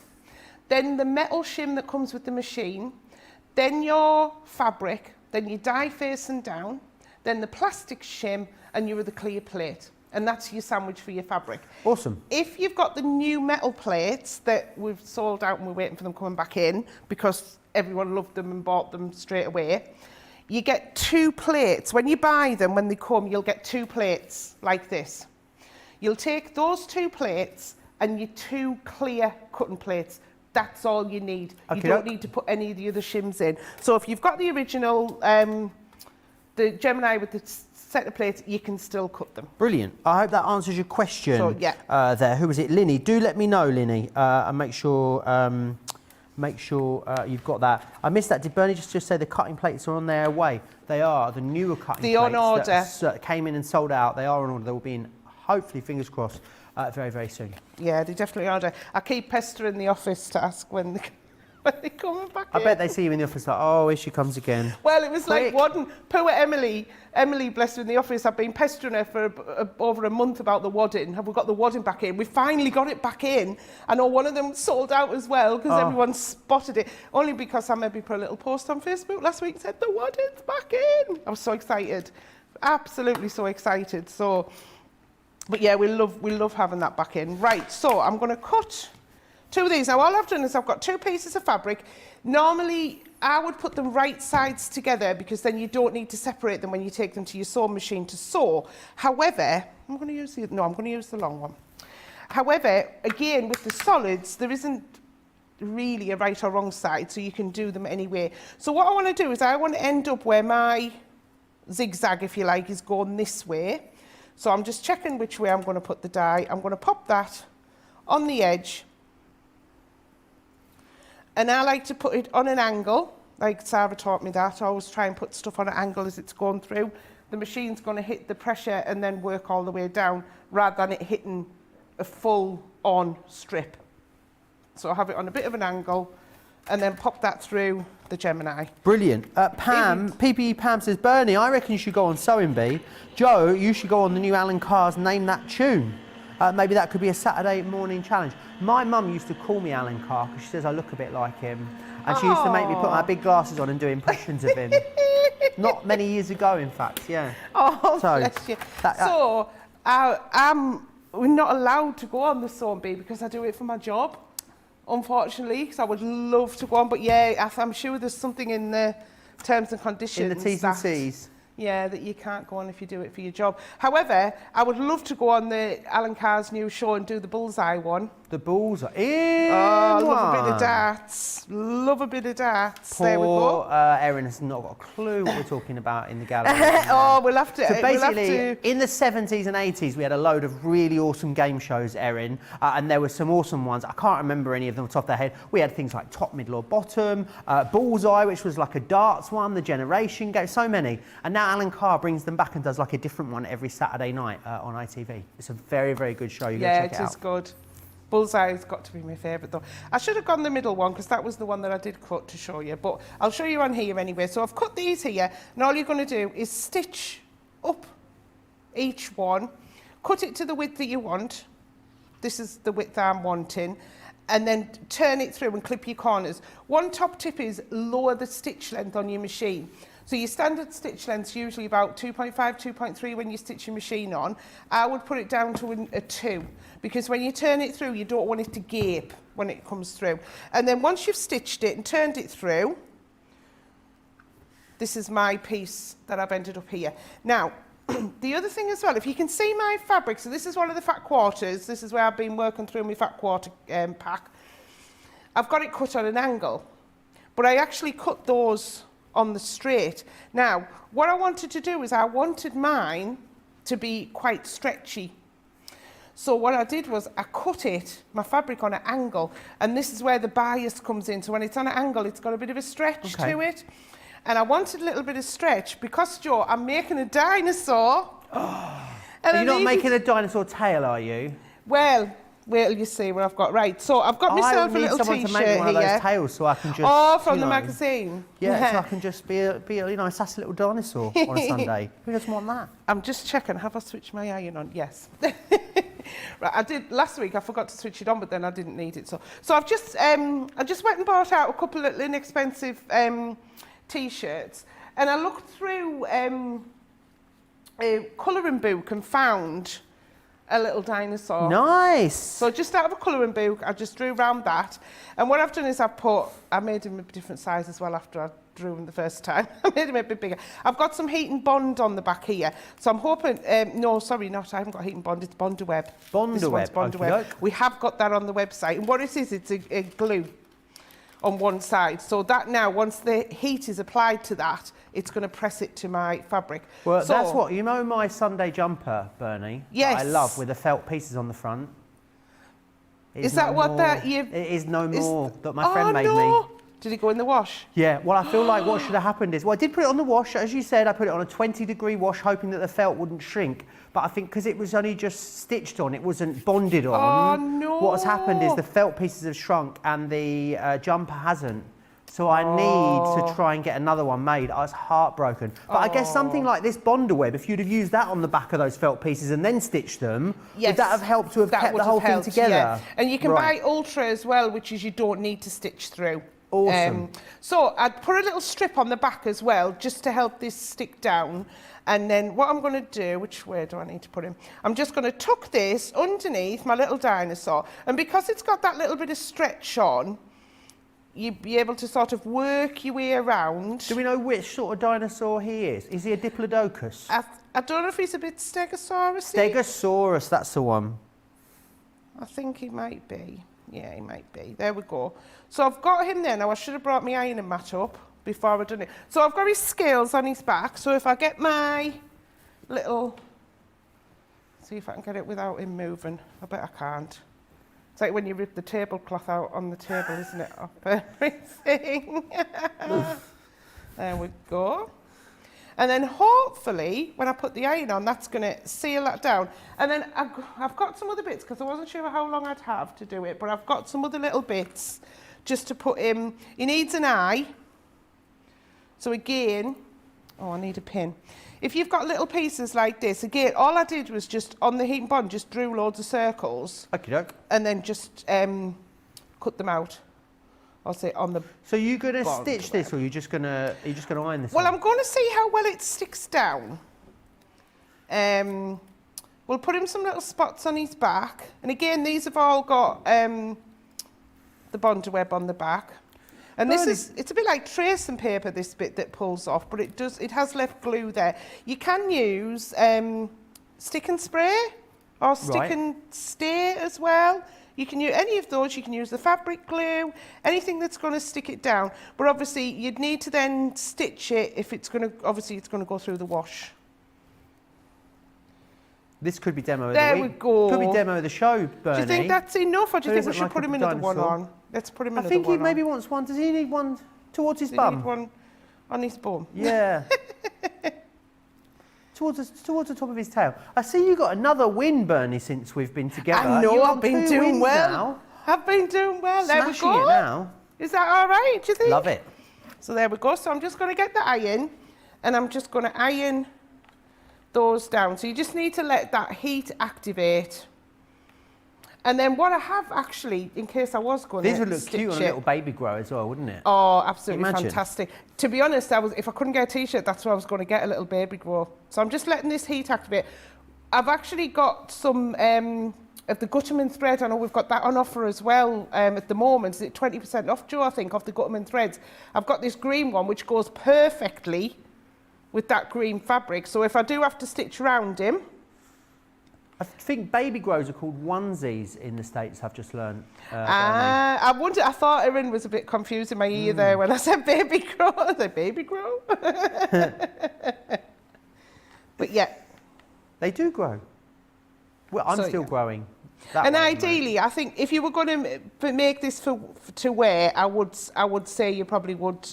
then the metal shim that comes with the machine, then your fabric, then your dye facing down, then the plastic shim, and your other clear plate. And that's your sandwich for your fabric. Awesome. If you've got the new metal plates that we've sold out and we're waiting for them coming back in because everyone loved them and bought them straight away, you get 2 plates. When you buy them, when they come, you'll get 2 plates like this. You'll take those 2 plates and your 2 clear cutting plates. That's all you need. Okay, you don't need to put any of the other shims in. So if you've got the original, the Gemini with the set of plates, you can still cut them. Brilliant. I hope that answers your question. So, yeah. There. Who was it? Linny. Do let me know, Linny, and make sure you've got that. I missed that. Did Bernie just say the cutting plates are on their way? They are. The newer cutting plates on order. that came in and sold out. They are on order. They will be in, hopefully, fingers crossed, very, very soon. Yeah, they definitely are. I keep pestering the office to ask when they're coming back in. I bet they see you in the office like, oh, here she comes again. Well, it was Quick. like one, poor Emily, bless her, in the office. I've been pestering her for over a month about the wadding. Have we got the wadding back in? We finally got it back in. I know one of them sold out as well because everyone spotted it. Only because I maybe put a little post on Facebook last week and said, the wadding's back in. I was so excited. Absolutely so excited. So, but yeah, we love having that back in. Right, so I'm going to cut 2 of these. Now, all I've done is I've got 2 pieces of fabric. Normally, I would put them right sides together because then you don't need to separate them when you take them to your sewing machine to sew. However, I'm going to use the long one. However, again, with the solids, there isn't really a right or wrong side, so you can do them anyway. So what I want to do is I want to end up where my zigzag, if you like, is going this way. So I'm just checking which way I'm going to put the dye. I'm going to pop that on the edge. And I like to put it on an angle, like Sarah taught me that. I always try and put stuff on an angle as it's going through. The machine's going to hit the pressure and then work all the way down, rather than it hitting a full-on strip. So I'll have it on a bit of an angle and then pop that through the Gemini. Brilliant. Pam, PPE Pam says, Bernie, I reckon you should go on Sewing Bee. Joe, you should go on the new Alan Carr's Name That Tune. Maybe that could be a Saturday morning challenge. My mum used to call me Alan Carr because she says I look a bit like him. And she used to make me put my big glasses on and do impressions of him. Not many years ago, in fact, yeah. Oh, bless you. We're not allowed to go on the Sewing Bee because I do it for my job, unfortunately, because I would love to go on. But yeah, I'm sure there's something in the terms and conditions. In the T's and C's. Yeah, that you can't go on if you do it for your job. However, I would love to go on the Alan Carr's new show and do the bullseye one. The bullseye. Oh, love a bit of darts. Love a bit of darts. Poor there we go. Erin has not got a clue what we're talking about in the gallery. Oh, we'll have to. So basically, in the 70s and 80s, we had a load of really awesome game shows, Erin, and there were some awesome ones. I can't remember any of them off the top of their head. We had things like Top, Middle or Bottom, Bullseye, which was like a darts one, the Generation game, so many. And now Alan Carr brings them back and does like a different one every Saturday night on ITV. It's a very, very good show. You go check it out. Yeah, it is good. Bullseye's got to be my favourite though. I should have gone the middle one because that was the one that I did cut to show you, but I'll show you on here anyway. So I've cut these here, and all you're going to do is stitch up each one, cut it to the width that you want. This is the width I'm wanting, and then turn it through and clip your corners. One top tip is lower the stitch length on your machine. So your standard stitch length's usually about 2.5, 2.3 when you stitch your machine on. I would put it down to a 2, because when you turn it through, you don't want it to gape when it comes through. And then once you've stitched it and turned it through, this is my piece that I've ended up here. Now, the other thing as well, if you can see my fabric, so this is one of the fat quarters. This is where I've been working through my fat quarter pack. I've got it cut on an angle, but I actually cut those on the straight. Now, what I wanted to do is I wanted mine to be quite stretchy. So what I did was I cut my fabric on an angle, and this is where the bias comes in. So when it's on an angle, it's got a bit of a stretch to it. And I wanted a little bit of stretch because, Joe, I'm making a dinosaur. Oh. You're not making a dinosaur tail, are you? Well, wait till you see what I've got. Right, so I've got myself a little t-shirt here. I need someone to make one of those tails so I can just... Oh, from the magazine? Yeah, so I can just be a sassy little dinosaur on a Sunday. Who doesn't want that? I'm just checking. Have I switched my iron on? Yes. Right, I did last week. I forgot to switch it on, but then I didn't need it. So I just went and bought out a couple of inexpensive t-shirts, and I looked through a colouring book and found a little dinosaur. Nice. So just out of a colouring book, I just drew around that. And what I've done is I made him a different size as well after I drew him the first time. I made him a bit bigger. I've got some heat and bond on the back here. So I'm hoping, no, sorry, not, I haven't got heat and bond, it's Bonderweb. Bonderweb, Bonderweb. We have got that on the website. And what it is, it's a glue on one side. So that now, once the heat is applied to that, it's going to press it to my fabric. Well, so, that's what, you know my Sunday jumper, Bernie? Yes. That I love, with the felt pieces on the front. Is that what that you... It is no more that my friend made me. Did it go in the wash? Yeah, well, I feel like what should have happened is, well, I did put it on the wash. As you said, I put it on a 20-degree wash, hoping that the felt wouldn't shrink. But I think because it was only just stitched on, it wasn't bonded on. Oh, no. What has happened is the felt pieces have shrunk and the jumper hasn't. So I need to try and get another one made. I was heartbroken. But I guess something like this Bonderweb, if you'd have used that on the back of those felt pieces and then stitched them, would that have helped to have kept the whole thing together? Yeah. And you can buy Ultra as well, which is you don't need to stitch through. Awesome. So I'd put a little strip on the back as well, just to help this stick down. And then what I'm going to do, which way do I need to put him? I'm just going to tuck this underneath my little dinosaur. And because it's got that little bit of stretch on, you'd be able to sort of work your way around. Do we know which sort of dinosaur he is? Is he a Diplodocus? I don't know if he's a bit Stegosaurus-y. Stegosaurus, that's the one. I think he might be. Yeah, he might be. There we go. So I've got him there. Now, I should have brought my ironing mat up before I've done it. So I've got his scales on his back. So if I get my little... See if I can get it without him moving. I bet I can't. It's like when you rip the tablecloth out on the table, isn't it? Off everything. There we go. And then hopefully, when I put the iron on, that's going to seal that down. And then I've got some other bits, because I wasn't sure how long I'd have to do it, but I've got some other little bits just to put him. He needs an eye. So again, I need a pin. If you've got little pieces like this, again, all I did was just, on the heat and bond, just drew loads of circles. Okey-doke. And then just cut them out. I'll say on the... So you're going to stitch this, or are you just going to iron this? Well, I'm going to see how well it sticks down. We'll put him some little spots on his back. And again, these have all got the Bonderweb on the back. And this is, it's a bit like tracing paper, this bit that pulls off, but it has left glue there. You can use stick and spray or stick and stay as well. You can use any of those. You can use the fabric glue, anything that's going to stick it down. But obviously, you'd need to then stitch it if it's going to, obviously, it's going to go through the wash. This could be demo of the week. There we go. Could be demo of the show, Bernie. Do you think that's enough, or do you think we should like put him another one on? Let's put him another one on. I think he maybe wants one. Does he need one towards his bum? Does he need one on his bum? Yeah. towards the top of his tail. I see you got another win, Bernie, since we've been together. I know, I've been doing well. Now. I've been doing well. There we Smashing go. it now. Is that all right, do you think? Love it. So there we go. So I'm just going to get the iron, and I'm just going to iron those down. So you just need to let that heat activate. And then what I have actually, in case I was going to These would look cute on a little baby grow as well, wouldn't it? Oh, absolutely Imagine. fantastic. To be honest, if I couldn't get a t-shirt, that's what I was going to get, a little baby grow. So I'm just letting this heat activate. I've actually got some of the Gutterman thread. I know we've got that on offer as well at the moment. Is it 20% off, Joe, I think, off the Gutterman threads. I've got this green one, which goes perfectly with that green fabric. So if I do have to stitch around him, I think baby grows are called onesies in the States, I've just learned. I thought Erin was a bit confused in my ear there when I said baby grow. I said baby grow? But yeah. They do grow. Well, I'm still growing. And ideally, I think if you were going to make this to wear, I would say you probably would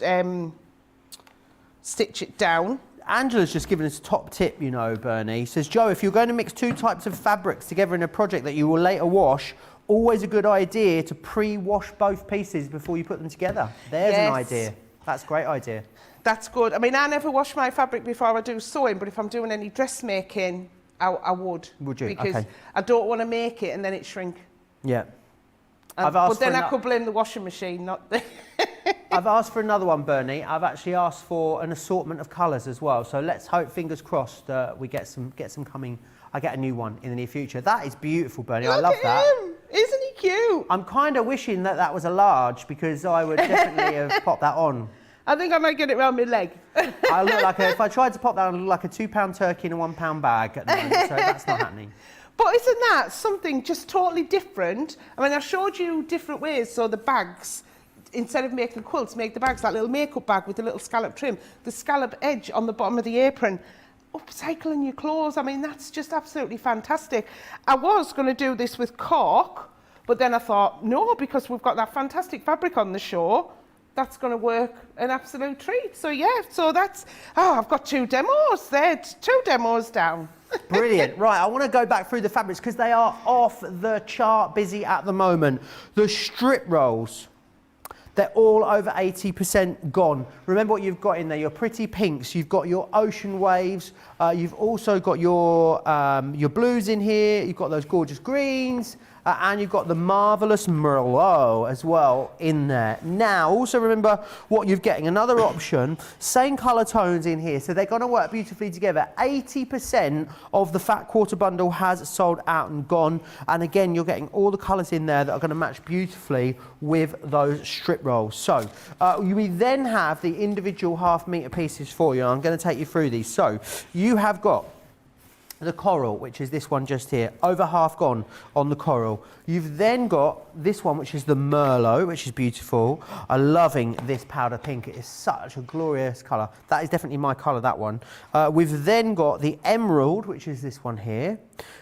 stitch it down. Angela's just given us a top tip, you know, Bernie. Says, Joe, if you're going to mix two types of fabrics together in a project that you will later wash, always a good idea to pre-wash both pieces before you put them together. There's an idea. That's a great idea. That's good. I mean, I never wash my fabric before I do sewing, but if I'm doing any dressmaking, I would. Would you? Because Okay. I don't want to make it and then it shrink. Yeah. But then I could blame the washing machine, not the... I've asked for another one, Bernie. I've actually asked for an assortment of colours as well. So let's hope, fingers crossed, we get some coming. I get a new one in the near future. That is beautiful, Bernie. I love that. Him. Isn't he cute? I'm kind of wishing that was a large because I would definitely have popped that on. I think I might get it around my leg. I look like if I tried to pop that on, I look like a £2 turkey in a £1 bag at the moment. So that's not happening. But isn't that something just totally different? I mean, I showed you different ways. So the bags, instead of making quilts, make the bags that little makeup bag with the little scallop trim, the scallop edge on the bottom of the apron. Upcycling your clothes, I mean, that's just absolutely fantastic. I was going to do this with cork, but then I thought, no, because we've got that fantastic fabric on the show, that's going to work an absolute treat. So yeah, so that's, I've got 2 demos there, 2 demos down. Brilliant. Right, I want to go back through the fabrics because they are off the chart busy at the moment. The strip rolls. They're all over 80% gone. Remember what you've got in there, your pretty pinks, you've got your ocean waves, you've also got your blues in here, you've got those gorgeous greens, and you've got the marvellous Merlot as well in there. Now, also remember what you're getting, another option, same colour tones in here, so they're going to work beautifully together. 80% of the fat quarter bundle has sold out and gone, and again, you're getting all the colours in there that are going to match beautifully with those strip rolls. So, we then have the individual half-metre pieces for you, and I'm going to take you through these. So, you have got the coral, which is this one just here, over half gone on the coral. You've then got this one, which is the Merlot, which is beautiful. I'm loving this powder pink. It is such a glorious colour. That is definitely my colour, that one. We've then got the Emerald, which is this one here.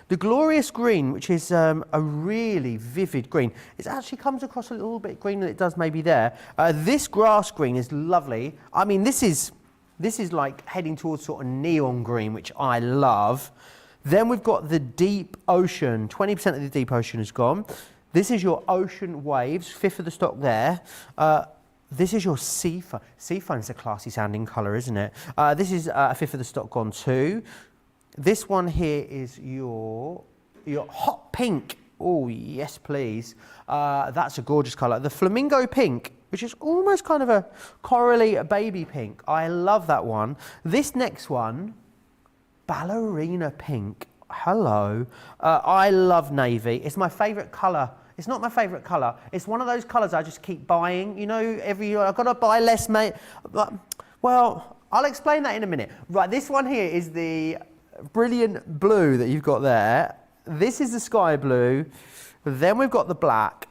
The Glorious Green, which is a really vivid green. It actually comes across a little bit green than it does maybe there. This Grass Green is lovely. I mean, this is like heading towards sort of neon green, which I love. Then we've got the Deep Ocean. 20% of the Deep Ocean is gone. This is your Ocean Waves, 5th of the stock there. This is your Seafoam. Seafoam's a classy sounding colour, isn't it? This is a 5th of the stock gone too. This one here is your Hot Pink. Oh, yes, please. That's a gorgeous colour. The Flamingo Pink, which is almost kind of a corally baby pink. I love that one. This next one, Ballerina Pink. Hello. I love navy. It's my favourite colour. It's not my favourite colour. It's one of those colours I just keep buying. You know, every year I've got to buy less, mate. Well, I'll explain that in a minute. Right, this one here is the brilliant blue that you've got there. This is the sky blue. Then we've got the black.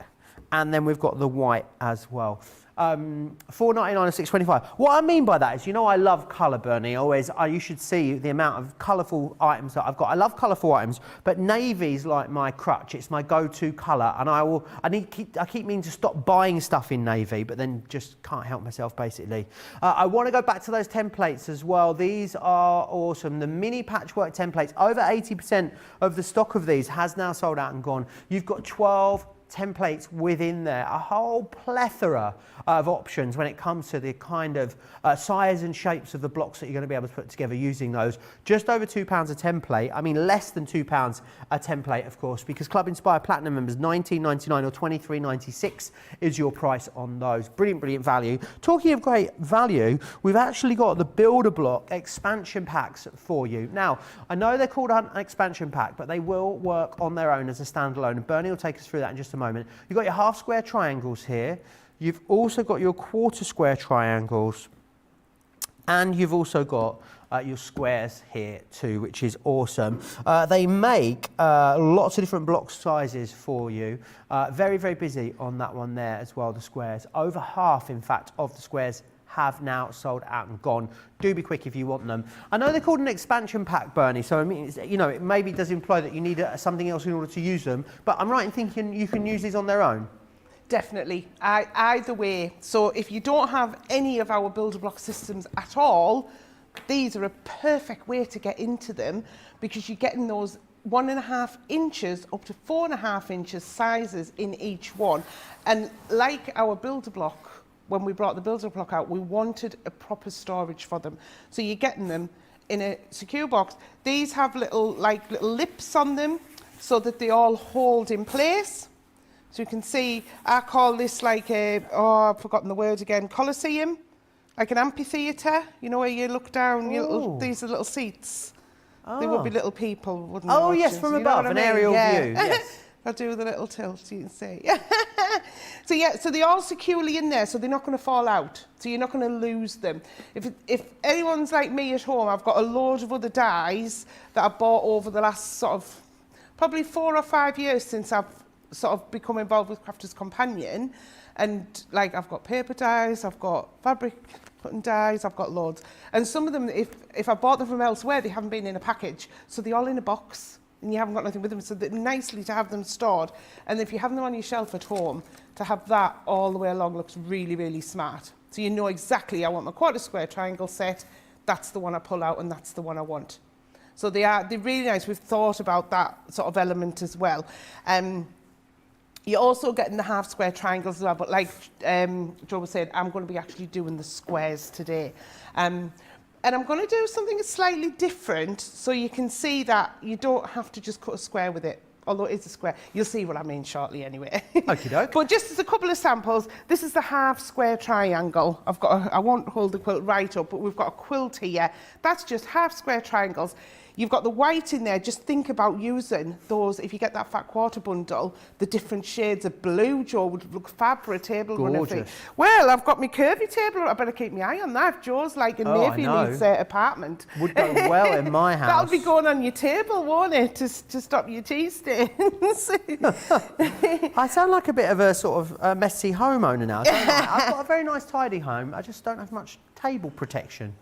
And then we've got the white as well. $4.99 and $6.25. What I mean by that is, you know, I love colour, Bernie. You should see the amount of colourful items that I've got. I love colourful items, but navy's like my crutch. It's my go-to colour, and I keep meaning to stop buying stuff in navy, but then just can't help myself, basically. I want to go back to those templates as well. These are awesome. The mini patchwork templates, over 80% of the stock of these has now sold out and gone. You've got 12 templates within there, a whole plethora of options when it comes to the kind of size and shapes of the blocks that you're going to be able to put together using those. Just over £2 a template. I mean, less than £2 a template, of course, because Club Inspire Platinum members, $19.99 or $23.96 is your price on those. Brilliant, brilliant value. Talking of great value, we've actually got the Builder Block expansion packs for you. Now, I know they're called an expansion pack, but they will work on their own as a standalone, and Bernie will take us through that in just a moment. You've got your half square triangles here. You've also got your quarter square triangles, and you've also got your squares here too, which is awesome. They make lots of different block sizes for you. Very, very busy on that one there as well, the squares. Over half, in fact, of the squares have now sold out and gone. Do be quick if you want them. I know they're called an expansion pack, Bernie, so I mean, you know, it maybe does imply that you need something else in order to use them, but I'm right in thinking you can use these on their own. Definitely, either way. So if you don't have any of our builder block systems at all, these are a perfect way to get into them, because you're getting those 1.5 inches up to 4.5 inches sizes in each one. And like our builder block, when we brought the builder block out, we wanted a proper storage for them. So you're getting them in a secure box. These have little lips on them so that they all hold in place. So you can see, I call this like a, oh, I've forgotten the word again, Colosseum, like an amphitheatre, you know, where you look down, these are little seats. They would be little people, wouldn't they? Oh, yes, from above, an aerial view. Yes. I'll do the little tilt so you can see. So they're all securely in there, so they're not going to fall out. So you're not going to lose them. If anyone's like me at home, I've got a load of other dies that I bought over the last sort of probably 4 or 5 years since I've sort of become involved with Crafters Companion. And like I've got paper dies, I've got fabric cutting dies, I've got loads. And some of them, if I bought them from elsewhere, they haven't been in a package. So they're all in a box and you haven't got nothing with them. So they're nicely to have them stored. And if you have them on your shelf at home, to have that all the way along looks really, really smart. So you know exactly, I want my quarter square triangle set, that's the one I pull out and that's the one I want. So they're really nice. We've thought about that sort of element as well. You're also getting the half square triangles as well, but like Joe was saying, I'm going to be actually doing the squares today. And I'm going to do something slightly different so you can see that you don't have to just cut a square with it, although it is a square. You'll see what I mean shortly anyway. Okie doke. But just as a couple of samples, this is the half square triangle. I won't hold the quilt right up, but we've got a quilt here. That's just half square triangles. You've got the white in there. Just think about using those, if you get that fat quarter bundle, the different shades of blue, Joe, would look fab for a table runner. Gorgeous. Well, I've got my curvy table. I better keep my eye on that. Joe's like a navy needs apartment. Would go well in my house. That'll be going on your table, won't it, to stop your tea stains? I sound like a bit of a sort of messy homeowner now, don't I? I've got a very nice tidy home. I just don't have much table protection.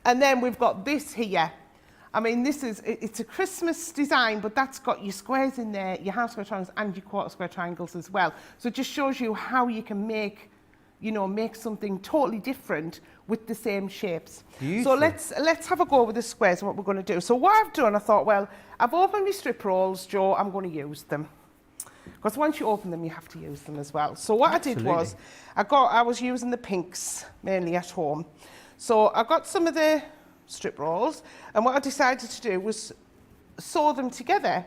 And then we've got this here. I mean, it's a Christmas design, but that's got your squares in there, your half square triangles and your quarter square triangles as well. So it just shows you how you can make something totally different with the same shapes. Beautiful. So let's have a go with the squares and what we're going to do. So what I've done, I thought, well, I've opened my strip rolls, Joe, I'm going to use them. Because once you open them, you have to use them as well. So what Absolutely. I did was, I was using the pinks mainly at home. So I got some of the strip rolls, and what I decided to do was sew them together.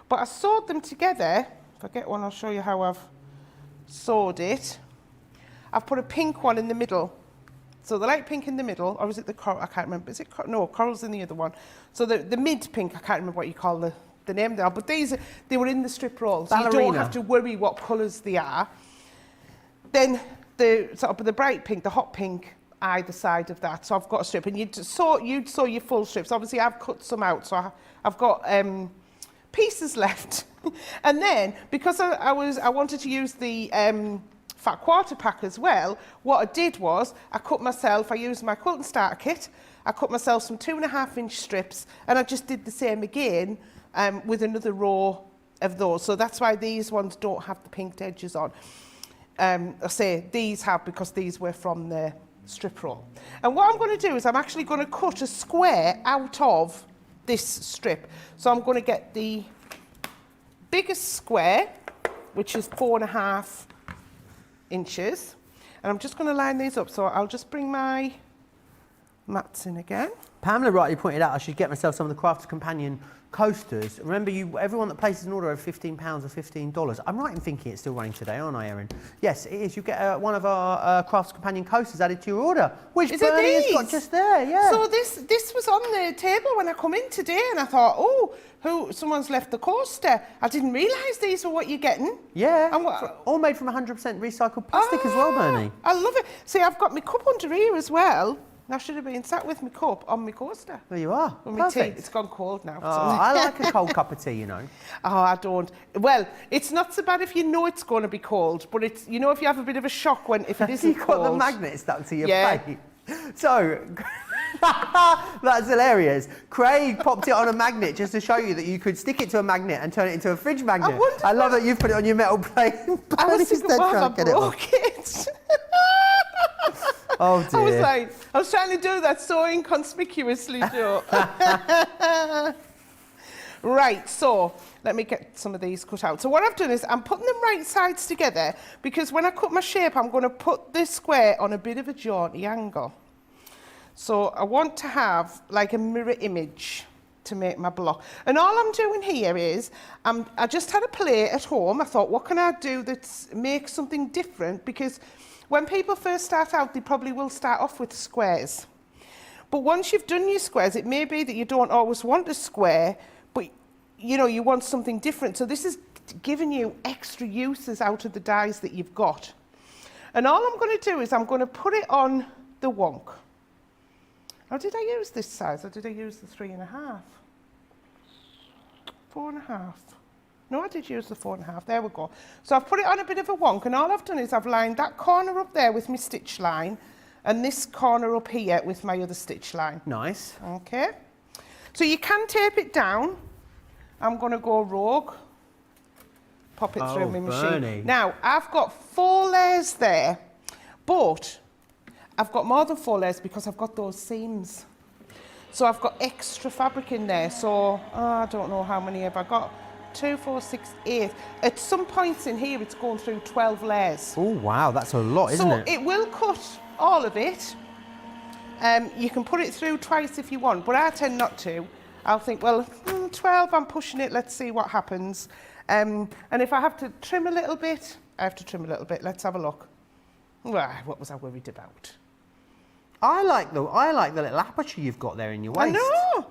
But I sewed them together. If I get one, I'll show you how I've sewed it. I've put a pink one in the middle. So the light pink in the middle, or is it the coral? I can't remember. Is it no, coral's in the other one. So the mid pink, I can't remember what you call the name there. But they were in the strip roll, so you don't have to worry what colours they are. Then the bright pink, the hot pink, either side of that. So I've got a strip, and you'd sew your full strips. Obviously, I've cut some out, so I've got pieces left. And then, because I wanted to use the fat quarter pack as well, what I did was I used my quilting starter kit. I cut myself some 2.5-inch strips, and I just did the same again with another row of those. So that's why these ones don't have the pinked edges on. I say these have because these were from the strip roll. And what I'm going to do is I'm actually going to cut a square out of this strip. So I'm going to get the biggest square, which is 4.5 inches, and I'm just going to line these up. So I'll just bring my mats in again. Pamela rightly pointed out I should get myself some of the Crafters Companion coasters. Remember, everyone that places an order of £15 or $15. I'm right in thinking it's still running today, aren't I, Erin? Yes, it is. You get one of our Crafters Companion coasters added to your order, which Bernie has got just there. Yeah. So this was on the table when I come in today, and I thought, oh, someone's left the coaster. I didn't realise these were what you're getting. Yeah. And all made from 100% recycled plastic as well, Bernie. I love it. See, I've got my cup under here as well. I should have been sat with my cup on my coaster. There you are. With my tea. It's gone cold now. Oh, I like a cold cup of tea, you know. Oh, I don't. Well, it's not so bad if you know it's going to be cold, but it's, you know, if you have a bit of a shock if it isn't cold. You've got the magnet stuck to your plate. So, that's hilarious. Craig popped it on a magnet just to show you that you could stick it to a magnet and turn it into a fridge magnet. I love that you've put it on your metal plate. I was thinking, I broke it. Oh dear. I was trying to do that so inconspicuously, Joe. Right, so let me get some of these cut out. So what I've done is I'm putting them right sides together because when I cut my shape, I'm going to put this square on a bit of a jaunty angle. So I want to have like a mirror image to make my block. And all I'm doing here is, I just had a play at home. I thought, what can I do that makes something different? Because when people first start out, they probably will start off with squares. But once you've done your squares, it may be that you don't always want a square, but you know, you want something different. So this is giving you extra uses out of the dies that you've got. And all I'm going to do is I'm going to put it on the wonk. Now, did I use this size or did I use the 3.5? 4.5. No, I did use the 4.5. There we go. So I've put it on a bit of a wonk, and all I've done is I've lined that corner up there with my stitch line and this corner up here with my other stitch line. Nice. Okay. So you can tape it down. I'm going to go rogue. Pop it through my machine. Bernie. Now, I've got 4 layers there, but I've got more than 4 layers because I've got those seams. So I've got extra fabric in there. So I don't know how many have I got. 2, 4, 6, 8. At some points in here, it's going through 12 layers. Oh, wow, that's a lot, isn't it? So it will cut all of it. You can put it through twice if you want, but I tend not to. I'll think, well, 12, I'm pushing it, let's see what happens. And if I have to trim a little bit, I have to trim a little bit. Let's have a look. Well, what was I worried about? I like the little aperture you've got there in your waist. I know.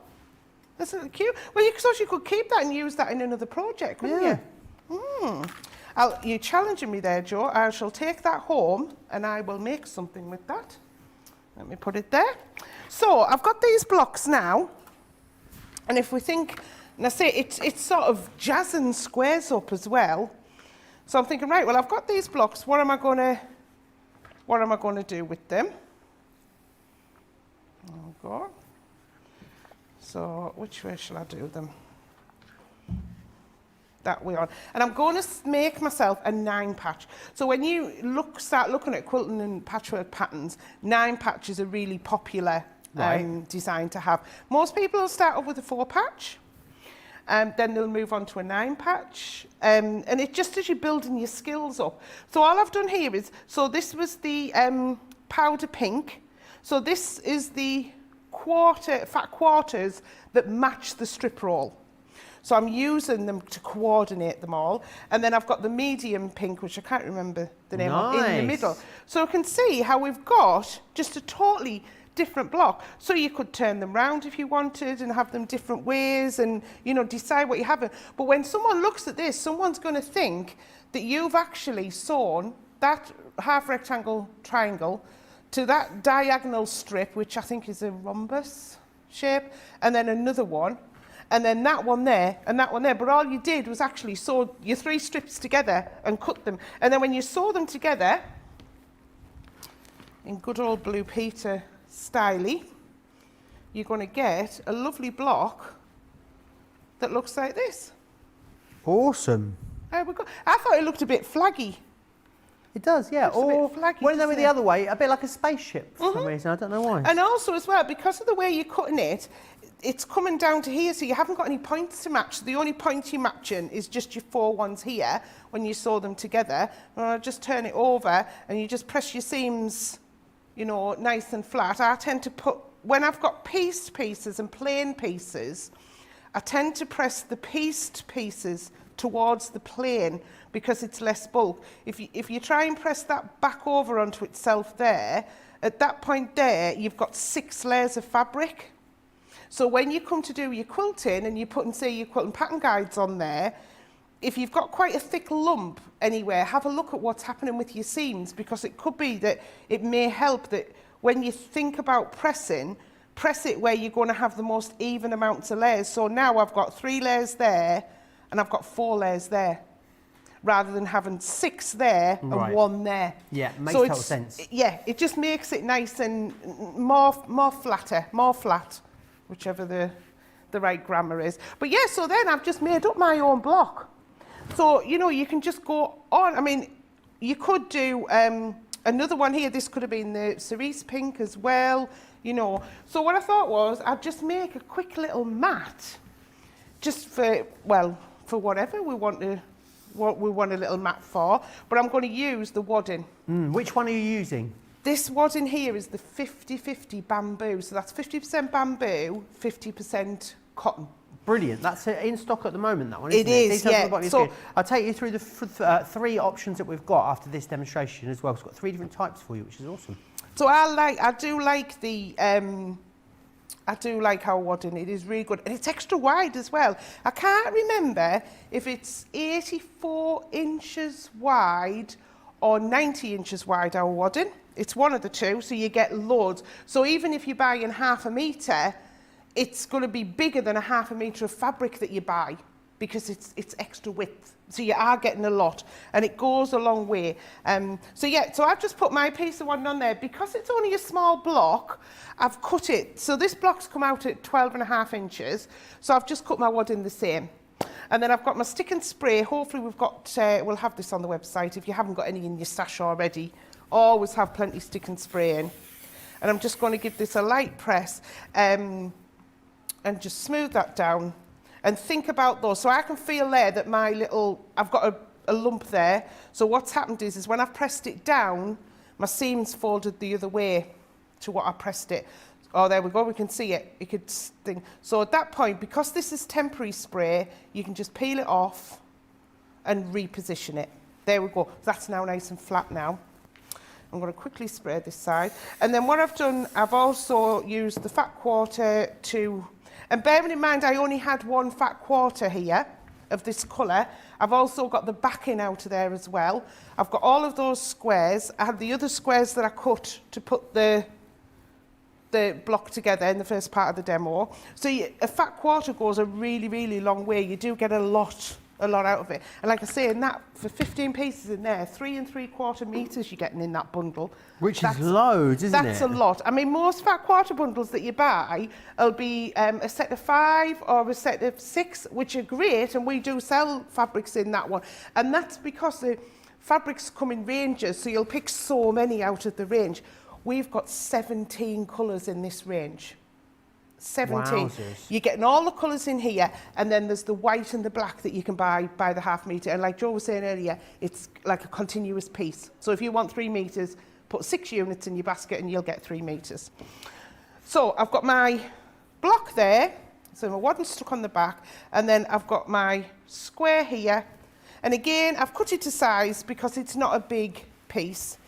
That's a cute. Well, you could keep that and use that in another project, couldn't you? You're challenging me there, Joe. I shall take that home and I will make something with that. Let me put it there. So I've got these blocks now, and if we think, and I say it's sort of jazzing squares up as well. So I'm thinking, right, well, I've got these blocks. What am I going to do with them? There we go. So which way shall I do them? That way on. And I'm going to make myself a 9 patch. So when you start looking at quilting and patchwork patterns, 9 patch is a really popular design to have. Most people will start off with a 4 patch, then they'll move on to a 9 patch, and it just as you're building your skills up. So all I've done here is, so this was the powder pink. So this is the fat quarters that match the strip roll. So I'm using them to coordinate them all. And then I've got the medium pink, which I can't remember the name of, in the middle. So you can see how we've got just a totally different block. So you could turn them round if you wanted and have them different ways and, you know, decide what you have. But when someone looks at this, someone's going to think that you've actually sewn that half rectangle triangle to that diagonal strip, which I think is a rhombus shape, and then another one, and then that one there, and that one there. But all you did was actually sew your 3 strips together and cut them. And then when you sew them together, in good old Blue Peter style-y, you're going to get a lovely block that looks like this. Awesome. There we go. I thought it looked a bit flaggy. It does, yeah. Or when they were the other way, a bit like a spaceship for some reason. I don't know why. And also as well, because of the way you're cutting it, it's coming down to here, so you haven't got any points to match. So the only point you're matching is just your 4 ones here when you sew them together. And just turn it over and you just press your seams, you know, nice and flat. I tend to put, when I've got pieced pieces and plain pieces, I tend to press the pieced pieces towards the plain because it's less bulk. If you try and press that back over onto itself there, at that point there, you've got 6 layers of fabric. So when you come to do your quilting and you're putting, say, your quilting pattern guides on there, if you've got quite a thick lump anywhere, have a look at what's happening with your seams, because it could be that it may help that when you think about pressing, press it where you're going to have the most even amounts of layers. So now I've got 3 layers there and I've got 4 layers there, rather than having 6 there and 1 there. Yeah, makes total sense. Yeah, it just makes it nice and more flat, whichever the right grammar is. But yeah, so then I've just made up my own block. So, you know, you can just go on. I mean, you could do another one here. This could have been the cerise pink as well, you know. So what I thought was I'd just make a quick little mat just for, well, for whatever we want to, what we want a little mat for. But I'm going to use the wadding. Which one are you using? This wadding here is the 50-50 bamboo. So that's 50% bamboo, 50% cotton. Brilliant. That's in stock at the moment, that one, isn't It is, Details on yeah. the bottom of So- your screen. I'll take you through the 3 options that we've got after this demonstration as well. It's got 3 different types for you, which is awesome. So I do like the, I do like our wadding. It is really good. And it's extra wide as well. I can't remember if it's 84 inches wide or 90 inches wide, our wadding. It's one of the two, so you get loads. So even if you're buying 1/2 metre, it's going to be bigger than 1/2 metre of fabric that you buy because it's extra width. So you are getting a lot, and it goes a long way. So yeah, so I've just put my piece of wadding on there. Because it's only a small block, I've cut it. So this block's come out at 12.5 inches. So I've just cut my wadding the same. And then I've got my stick and spray. Hopefully we've got, we'll have this on the website. If you haven't got any in your stash already, always have plenty stick and spray in. And I'm just going to give this a light press. And just smooth that down and think about those. So I can feel there that my little, I've got a lump there. So what's happened is when I've pressed it down, my seam's folded the other way to what I pressed it. Oh, there we go, we can see it. It could sting. So at that point, because this is temporary spray, you can just peel it off and reposition it. There we go. That's now nice and flat now. I'm going to quickly spray this side. And then what I've done, I've also used the fat quarter to, and bearing in mind I only had 1 fat quarter here of this colour, I've also got the backing out of there as well. I've got all of those squares. I had the other squares that I cut to put the block together in the first part of the demo. So a fat quarter goes a really, really long way. You do get a lot out of it. And like I say, in that, for 15 pieces in there, 3 3/4 metres you're getting in that bundle. Which is loads, isn't it? That's a lot. I mean, most fat quarter bundles that you buy will be a set of 5 or a set of 6, which are great, and we do sell fabrics in that one. And that's because the fabrics come in ranges, so you'll pick so many out of the range. We've got 17 colours in this range. 17. Wowzers. You're getting all the colours in here, and then there's the white and the black that you can buy by the 1/2 metre. And like Joe was saying earlier, it's like a continuous piece. So if you want 3 metres, put 6 units in your basket and you'll get 3 metres. So I've got my block there, so my wadding stuck on the back, and then I've got my square here. And again, I've cut it to size because it's not a big piece.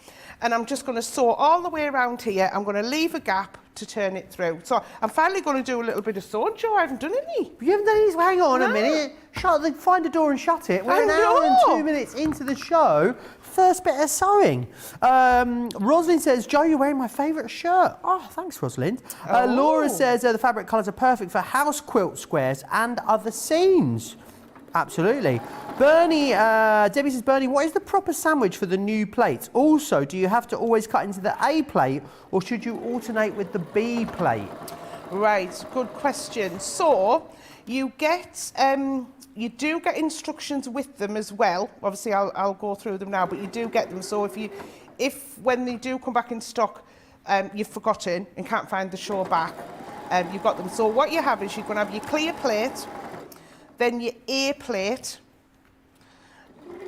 And I'm just going to sew all the way around here. I'm going to leave a gap to turn it through. So I'm finally going to do a little bit of sewing. Joe, I haven't done any. You haven't done any? Well, hang on a No. minute. Find a door and shut it. We're I an hour and know. 2 minutes into the show. First bit of sewing. Rosalind says, Joe, you're wearing my favourite shirt. Oh, thanks, Rosalind. Laura says the fabric colours are perfect for house quilt squares and other scenes. Absolutely. Bernie, Debbie says, Bernie, what is the proper sandwich for the new plates? Also, do you have to always cut into the A plate or should you alternate with the B plate? Right, good question. So you get, you do get instructions with them as well. Obviously, I'll go through them now, but you do get them. So if when they do come back in stock, you've forgotten and can't find the show back, you've got them. So what you have is you're going to have your clear plate, then your A plate,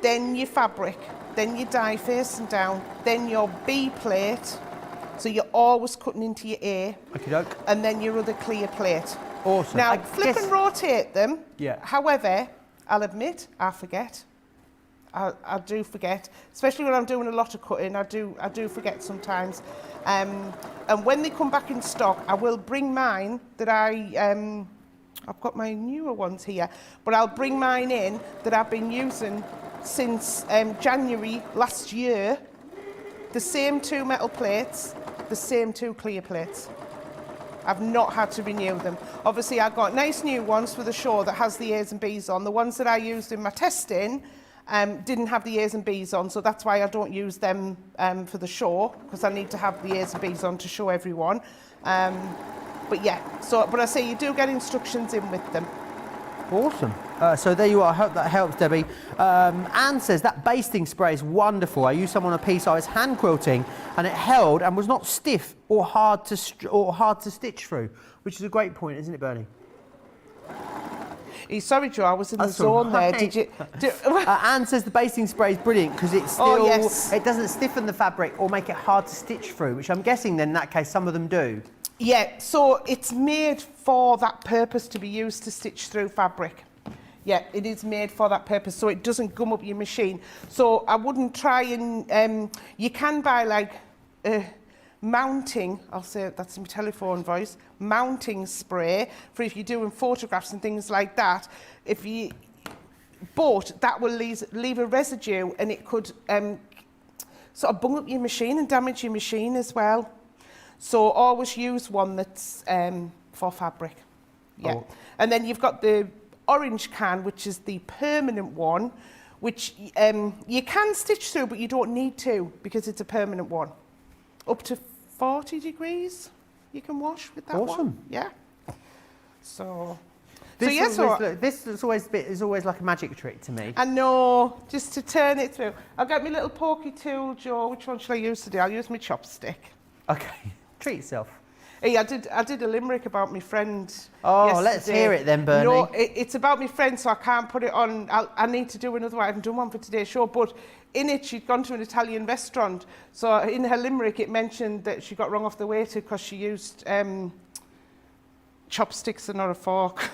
then your fabric, then your die facing down, then your B plate. So you're always cutting into your A. Okey-doke. And then your other clear plate. Awesome. Now, I flip guess- and rotate them. Yeah. However, I'll admit, I forget. I do forget, especially when I'm doing a lot of cutting. I do forget sometimes. And when they come back in stock, I will bring mine that I've got my newer ones here, but I'll bring mine in that I've been using since January last year. The same 2 metal plates, the same 2 clear plates. I've not had to renew them. Obviously, I've got nice new ones for the show that has the A's and B's on. The ones that I used in my testing didn't have the A's and B's on, so that's why I don't use them for the show, because I need to have the A's and B's on to show everyone. But yeah, but I say you do get instructions in with them. Awesome. So there you are. I hope that helps, Debbie. Anne says that basting spray is wonderful. I used some on a piece I was hand quilting, and it held and was not stiff or hard to stitch through, which is a great point, isn't it, Bernie? Sorry, Joe, I was in the That's all zone there. right. Did you? Anne says the basting spray is brilliant because it's still, Oh, yes. it doesn't stiffen the fabric or make it hard to stitch through, which I'm guessing then in that case some of them do. Yeah, so it's made for that purpose to be used to stitch through fabric. Yeah, it is made for that purpose, so it doesn't gum up your machine. So I wouldn't try and, you can buy like mounting, I'll say that's my telephone voice, mounting spray for if you're doing photographs and things like that. But that will leave a residue and it could sort of bung up your machine and damage your machine as well. So always use one that's for fabric. Yeah. Oh. And then you've got the orange can, which is the permanent one, which you can stitch through, but you don't need to because it's a permanent one. Up to 40 degrees you can wash with that one. Awesome. Yeah. So This yes, is always like a magic trick to me. I know, just to turn it through. I'll get my little pokey tool, Joe. Which one shall I use today? I'll use my chopstick. Okay, treat yourself. Hey, I did a limerick about my friend. Oh, yesterday. let's hear it then, Bernie. No, it's about my friend, so I can't put it on. I need to do another one. I haven't done one for today's show, but in it, she'd gone to an Italian restaurant. So in her limerick, it mentioned that she got rung off the waiter because she used chopsticks and not a fork.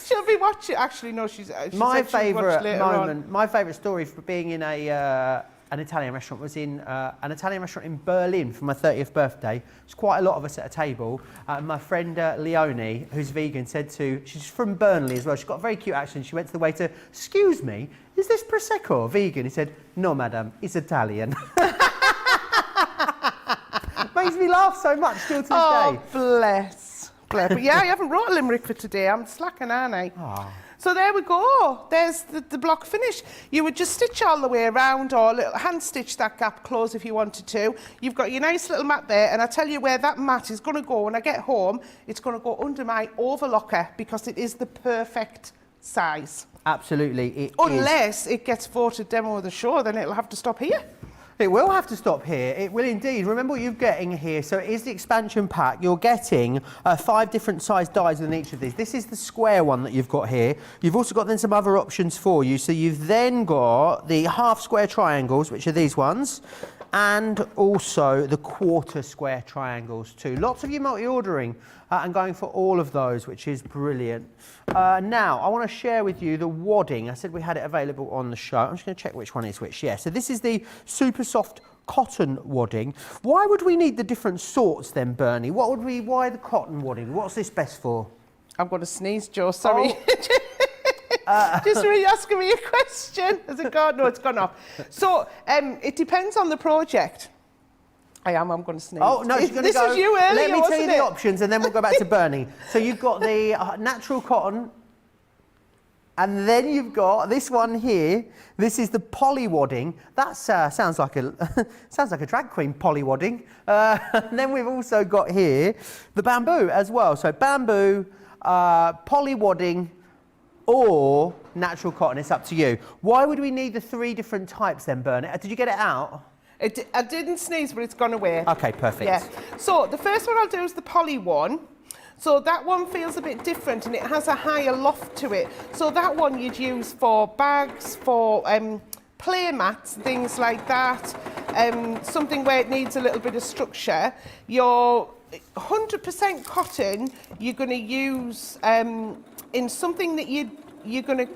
She'll be watching. Actually, no, she My said she'd watch later moment, on. my favourite story for being in an Italian restaurant was in an Italian restaurant in Berlin for my 30th birthday. There's quite a lot of us at a table. My friend Leonie, who's vegan, she's from Burnley as well. She's got a very cute accent. She went to the waiter, "Excuse me, is this Prosecco vegan?" He said, "No, madam, it's Italian." Makes me laugh so much still to this day. Oh, bless. But yeah, I haven't wrote a limerick for today. I'm slacking, aren't I? Oh. So there we go. There's the block finish. You would just stitch all the way around or a little hand stitch that gap close if you wanted to. You've got your nice little mat there, and I tell you where that mat is going to go when I get home. It's going to go under my overlocker because it is the perfect size. Absolutely, it is. Unless it gets voted demo of the show, then it'll have to stop here. It will have to stop here. It will indeed. Remember what you're getting here. So it is the expansion pack. You're getting 5 different size dies within each of these. This is the square one that you've got here. You've also got then some other options for you. So you've then got the half square triangles, which are these ones, and also the quarter square triangles too. Lots of you multi-ordering and going for all of those, which is brilliant. Now, I want to share with you the wadding. I said we had it available on the show. I'm just going to check which one is which. Yeah, so this is the super soft cotton wadding. Why would we need the different sorts then, Bernie? Why the cotton wadding? What's this best for? I'm going to sneeze, Joe. Sorry. Oh. Just really asking me a question. Has it gone? No, it's gone off. So it depends on the project. I'm going to sneeze. Oh, no, she's going to go. This was you earlier, Let me tell you wasn't the it? options and then we'll go back to Bernie. So you've got the natural cotton, and then you've got this one here. This is the poly wadding. That sounds like a drag queen, poly wadding. And then we've also got here the bamboo as well. So bamboo, poly wadding, or natural cotton. It's up to you. Why would we need the 3 different types then, Bernie? Did you get it out? I didn't sneeze, but it's gone away. Okay, perfect. Yeah. So the first one I'll do is the poly one. So that one feels a bit different and it has a higher loft to it. So that one you'd use for bags, for play mats, things like that. Something where it needs a little bit of structure. Your 100% cotton you're going to use in something that you're going to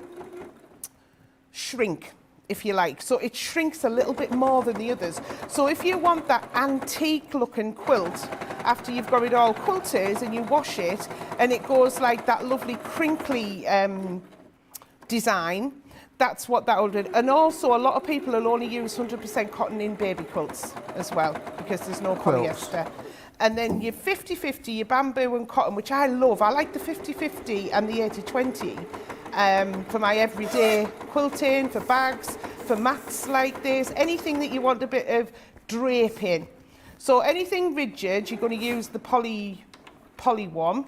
shrink, if you like. So it shrinks a little bit more than the others. So if you want that antique looking quilt, after you've got it all quilted and you wash it, and it goes like that lovely crinkly design, that's what that will do. And also a lot of people will only use 100% cotton in baby quilts as well, because there's no polyester. And then your 50-50, your bamboo and cotton, which I love. I like the 50-50 and the 80-20 for my everyday quilting, for bags, for mats like this, anything that you want a bit of draping. So anything rigid, you're going to use the poly one,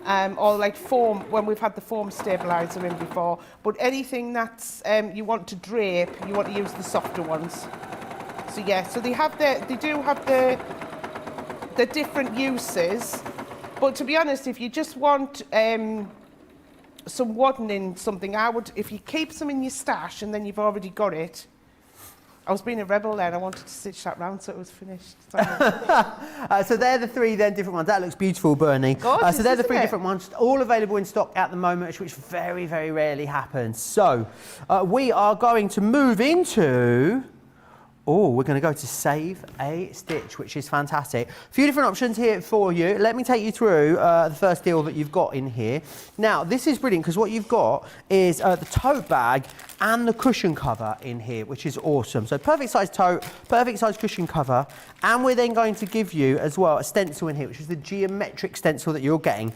or like foam, when we've had the foam stabiliser in before. But anything that's you want to drape, you want to use the softer ones. So yeah, so they do have the different uses, but to be honest, if you just want some wadding in something, I would, if you keep some in your stash and then you've already got it, I was being a rebel then, I wanted to stitch that round so it was finished. So they're the three then different ones. That looks beautiful, Bernie. Gorgeous, so they're the isn't three it? different ones, all available in stock at the moment, which very, very rarely happens. So we are going to move into... Oh, we're going to go to Save a Stitch, which is fantastic. A few different options here for you. Let me take you through the first deal that you've got in here. Now, this is brilliant because what you've got is the tote bag and the cushion cover in here, which is awesome. So perfect size tote, perfect size cushion cover, and we're then going to give you as well a stencil in here, which is the geometric stencil that you're getting.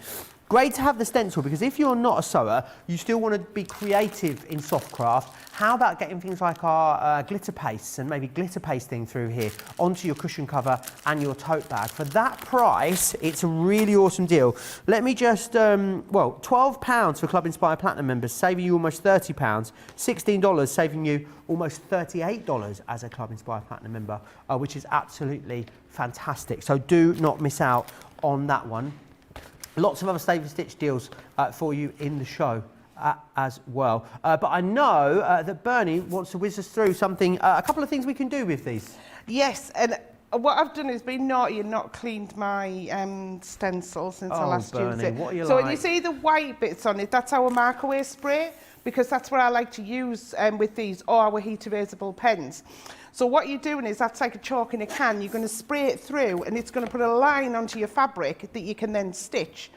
Great to have the stencil because if you're not a sewer, you still want to be creative in Softcraft. How about getting things like our glitter pastes and maybe glitter pasting through here onto your cushion cover and your tote bag? For that price, it's a really awesome deal. Let me just, well, £12 for Club Inspire Platinum members, saving you almost £30. $16, saving you almost $38 as a Club Inspire Platinum member, which is absolutely fantastic. So do not miss out on that one. Lots of other Save a Stitch deals for you in the show as well. But I know that Bernie wants to whiz us through something, a couple of things we can do with these. Yes, and what I've done is been naughty and not cleaned my stencil since I last used Bernie, it. what are you so like? when you see the white bits on it, that's our markaway spray, because that's what I like to use with these, or our heat erasable pens. So what you're doing is, that's like a chalk in a can, you're going to spray it through and it's going to put a line onto your fabric that you can then stitch.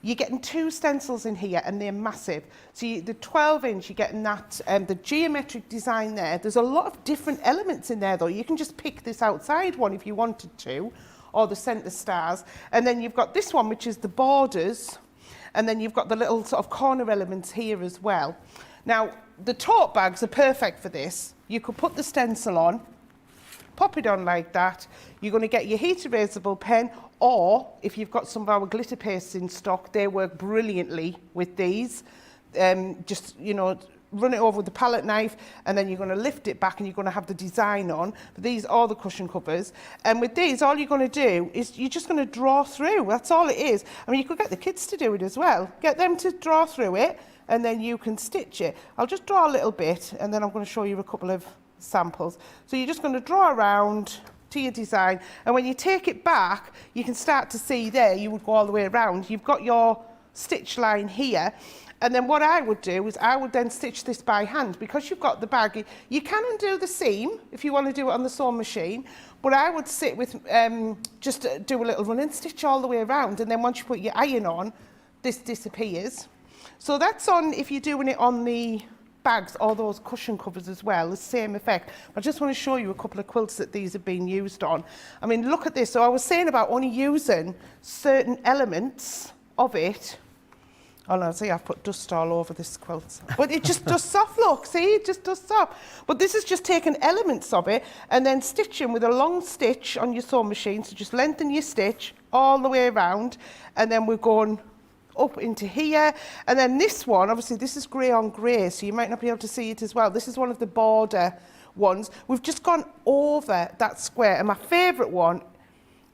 You're getting 2 stencils in here and they're massive. So the 12-inch, you're getting that, the geometric design there. There's a lot of different elements in there though. You can just pick this outside one if you wanted to, or the centre stars. And then you've got this one, which is the borders. And then you've got the little sort of corner elements here as well. Now, the tote bags are perfect for this. You could put the stencil on, pop it on like that. You're going to get your heat erasable pen, or if you've got some of our glitter pastes in stock, they work brilliantly with these. Just, you know, run it over with the palette knife, and then you're going to lift it back and you're going to have the design on. But these are the cushion covers. And with these, all you're going to do is you're just going to draw through. That's all it is. I mean, you could get the kids to do it as well. Get them to draw through it, and then you can stitch it. I'll just draw a little bit, and then I'm going to show you a couple of samples. So you're just going to draw around to your design, and when you take it back, you can start to see there, you would go all the way around. You've got your stitch line here, and then what I would do is I would then stitch this by hand. Because you've got the bag, you can undo the seam if you want to do it on the sewing machine, but I would sit with, just do a little run and stitch all the way around, and then once you put your iron on, this disappears. So that's on, if you're doing it on the bags or those cushion covers as well, the same effect. I just want to show you a couple of quilts that these have been used on. I mean, look at this. So I was saying about only using certain elements of it. Oh no, see, I've put dust all over this quilt. But it just dusts off, look, see, it just dusts off. But this is just taking elements of it and then stitching with a long stitch on your sewing machine. So just lengthen your stitch all the way around, and then we're going up into here. And then this one, obviously this is grey on grey, so you might not be able to see it as well. This is one of the border ones. We've just gone over that square, and my favourite one,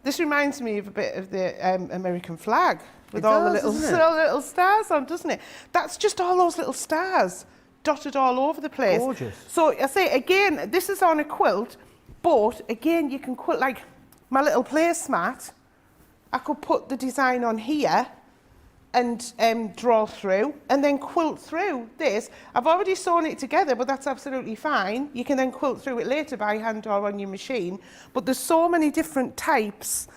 this reminds me of a bit of the American flag with all the little stars on, doesn't it? That's just all those little stars dotted all over the place. Gorgeous. So I say again, this is on a quilt, but again you can quilt like my little placemat. I could put the design on here and draw through, and then quilt through this. I've already sewn it together, but that's absolutely fine. You can then quilt through it later by hand or on your machine. But there's so many different types.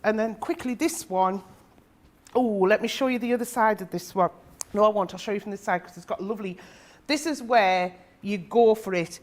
And then quickly this one. Oh, let me show you the other side of this one. No, I won't. I'll show you from this side because it's got lovely. This is where you go for it.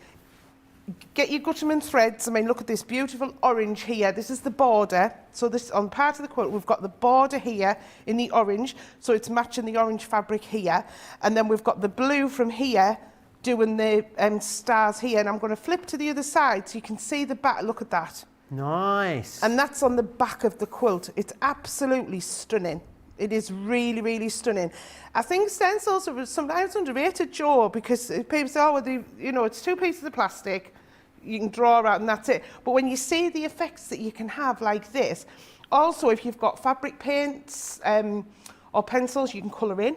Get your Gutterman threads. I mean, look at this beautiful orange here. This is the border. So this, on part of the quilt, we've got the border here in the orange. So it's matching the orange fabric here. And then we've got the blue from here doing the stars here. And I'm going to flip to the other side so you can see the back. Look at that. Nice. And that's on the back of the quilt. It's absolutely stunning. It is really, really stunning. I think stencils are sometimes underrated, Joe, because people say, oh, well, you know, it's 2 pieces of plastic, you can draw out and that's it. But when you see the effects that you can have like this, also if you've got fabric paints or pencils, you can colour in.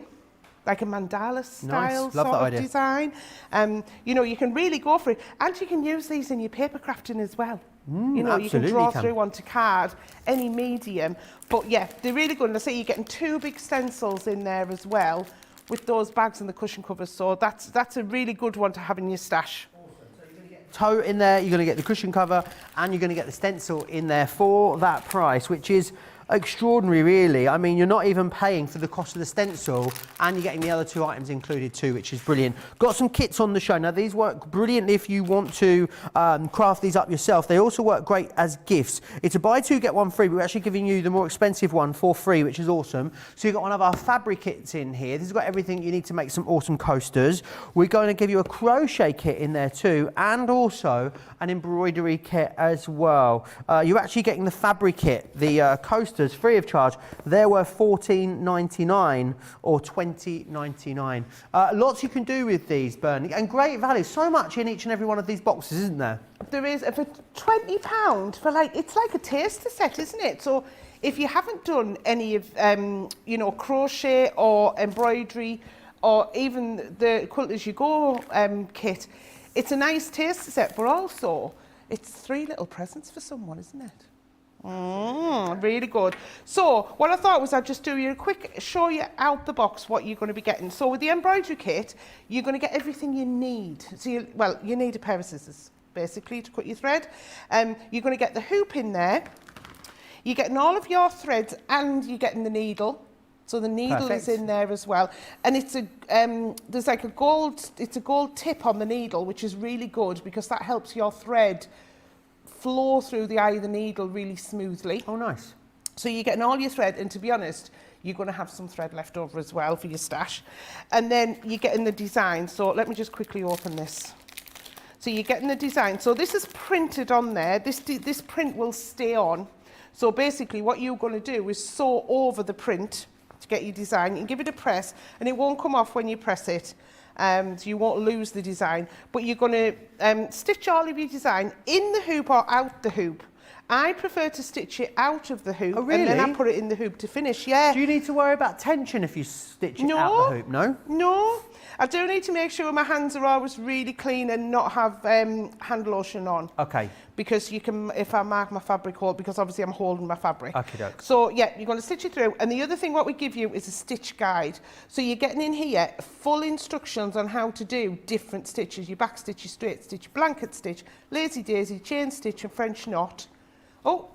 like a mandala style Love sort that of idea. design. You know, you can really go for it. And you can use these in your paper crafting as well. You know, you can absolutely draw can. through onto card, any medium. But yeah, they're really good. And I say you're getting 2 big stencils in there as well with those bags and the cushion covers. So that's a really good one to have in your stash. Tote in there, you're going to get the cushion cover, and you're going to get the stencil in there for that price, which is extraordinary, really. I mean, you're not even paying for the cost of the stencil, and you're getting the other 2 items included too, which is brilliant. Got some kits on the show. Now, these work brilliantly if you want to craft these up yourself. They also work great as gifts. It's a buy 2, get 1 free, but we're actually giving you the more expensive one for free, which is awesome. So you've got one of our fabric kits in here. This has got everything you need to make some awesome coasters. We're going to give you a crochet kit in there too, and also an embroidery kit as well. You're actually getting the fabric kit, the coasters, free of charge. They're worth $14.99 or $20.99. Lots you can do with these, Bernie, and great value. So much in each and every one of these boxes, isn't there? There is, for £20 for it's like a taster set, isn't it? So if you haven't done any of, you know, crochet or embroidery or even the Quilt As You Go kit, it's a nice taster set, but also it's 3 little presents for someone, isn't it? Really good. So what I thought was I'd just do you a quick show you out the box what you're going to be getting. So with the embroidery kit, you're going to get everything you need. So you need a pair of scissors basically to cut your thread. You're going to get the hoop in there. You're getting all of your threads, and you're getting the needle. So the needle is in there as well, and it's a there's like a gold tip on the needle, which is really good because that helps your thread flow through the eye of the needle really smoothly. Oh, nice. So you're getting all your thread, and to be honest, you're going to have some thread left over as well for your stash. And then you're getting the design. So let me just quickly open this. So you're getting the design. So this is printed on there. This print will stay on. So basically what you're going to do is sew over the print to get your design. You can give it a press, and it won't come off when you press it. So you won't lose the design, but you're going to stitch all of your design in the hoop or out the hoop. I prefer to stitch it out of the hoop, and then I put it in the hoop to finish. Yeah. Do you need to worry about tension if you stitch it out the hoop? No? No. I do need to make sure my hands are always really clean and not have hand lotion on. Okay. Because you can, if I mark my fabric hole, because obviously I'm holding my fabric. Okay, doke. So yeah, you're going to stitch it through. And the other thing what we give you is a stitch guide. So you're getting in here full instructions on how to do different stitches. Your back stitch, your straight stitch, blanket stitch, lazy daisy, chain stitch and French knot. Oh,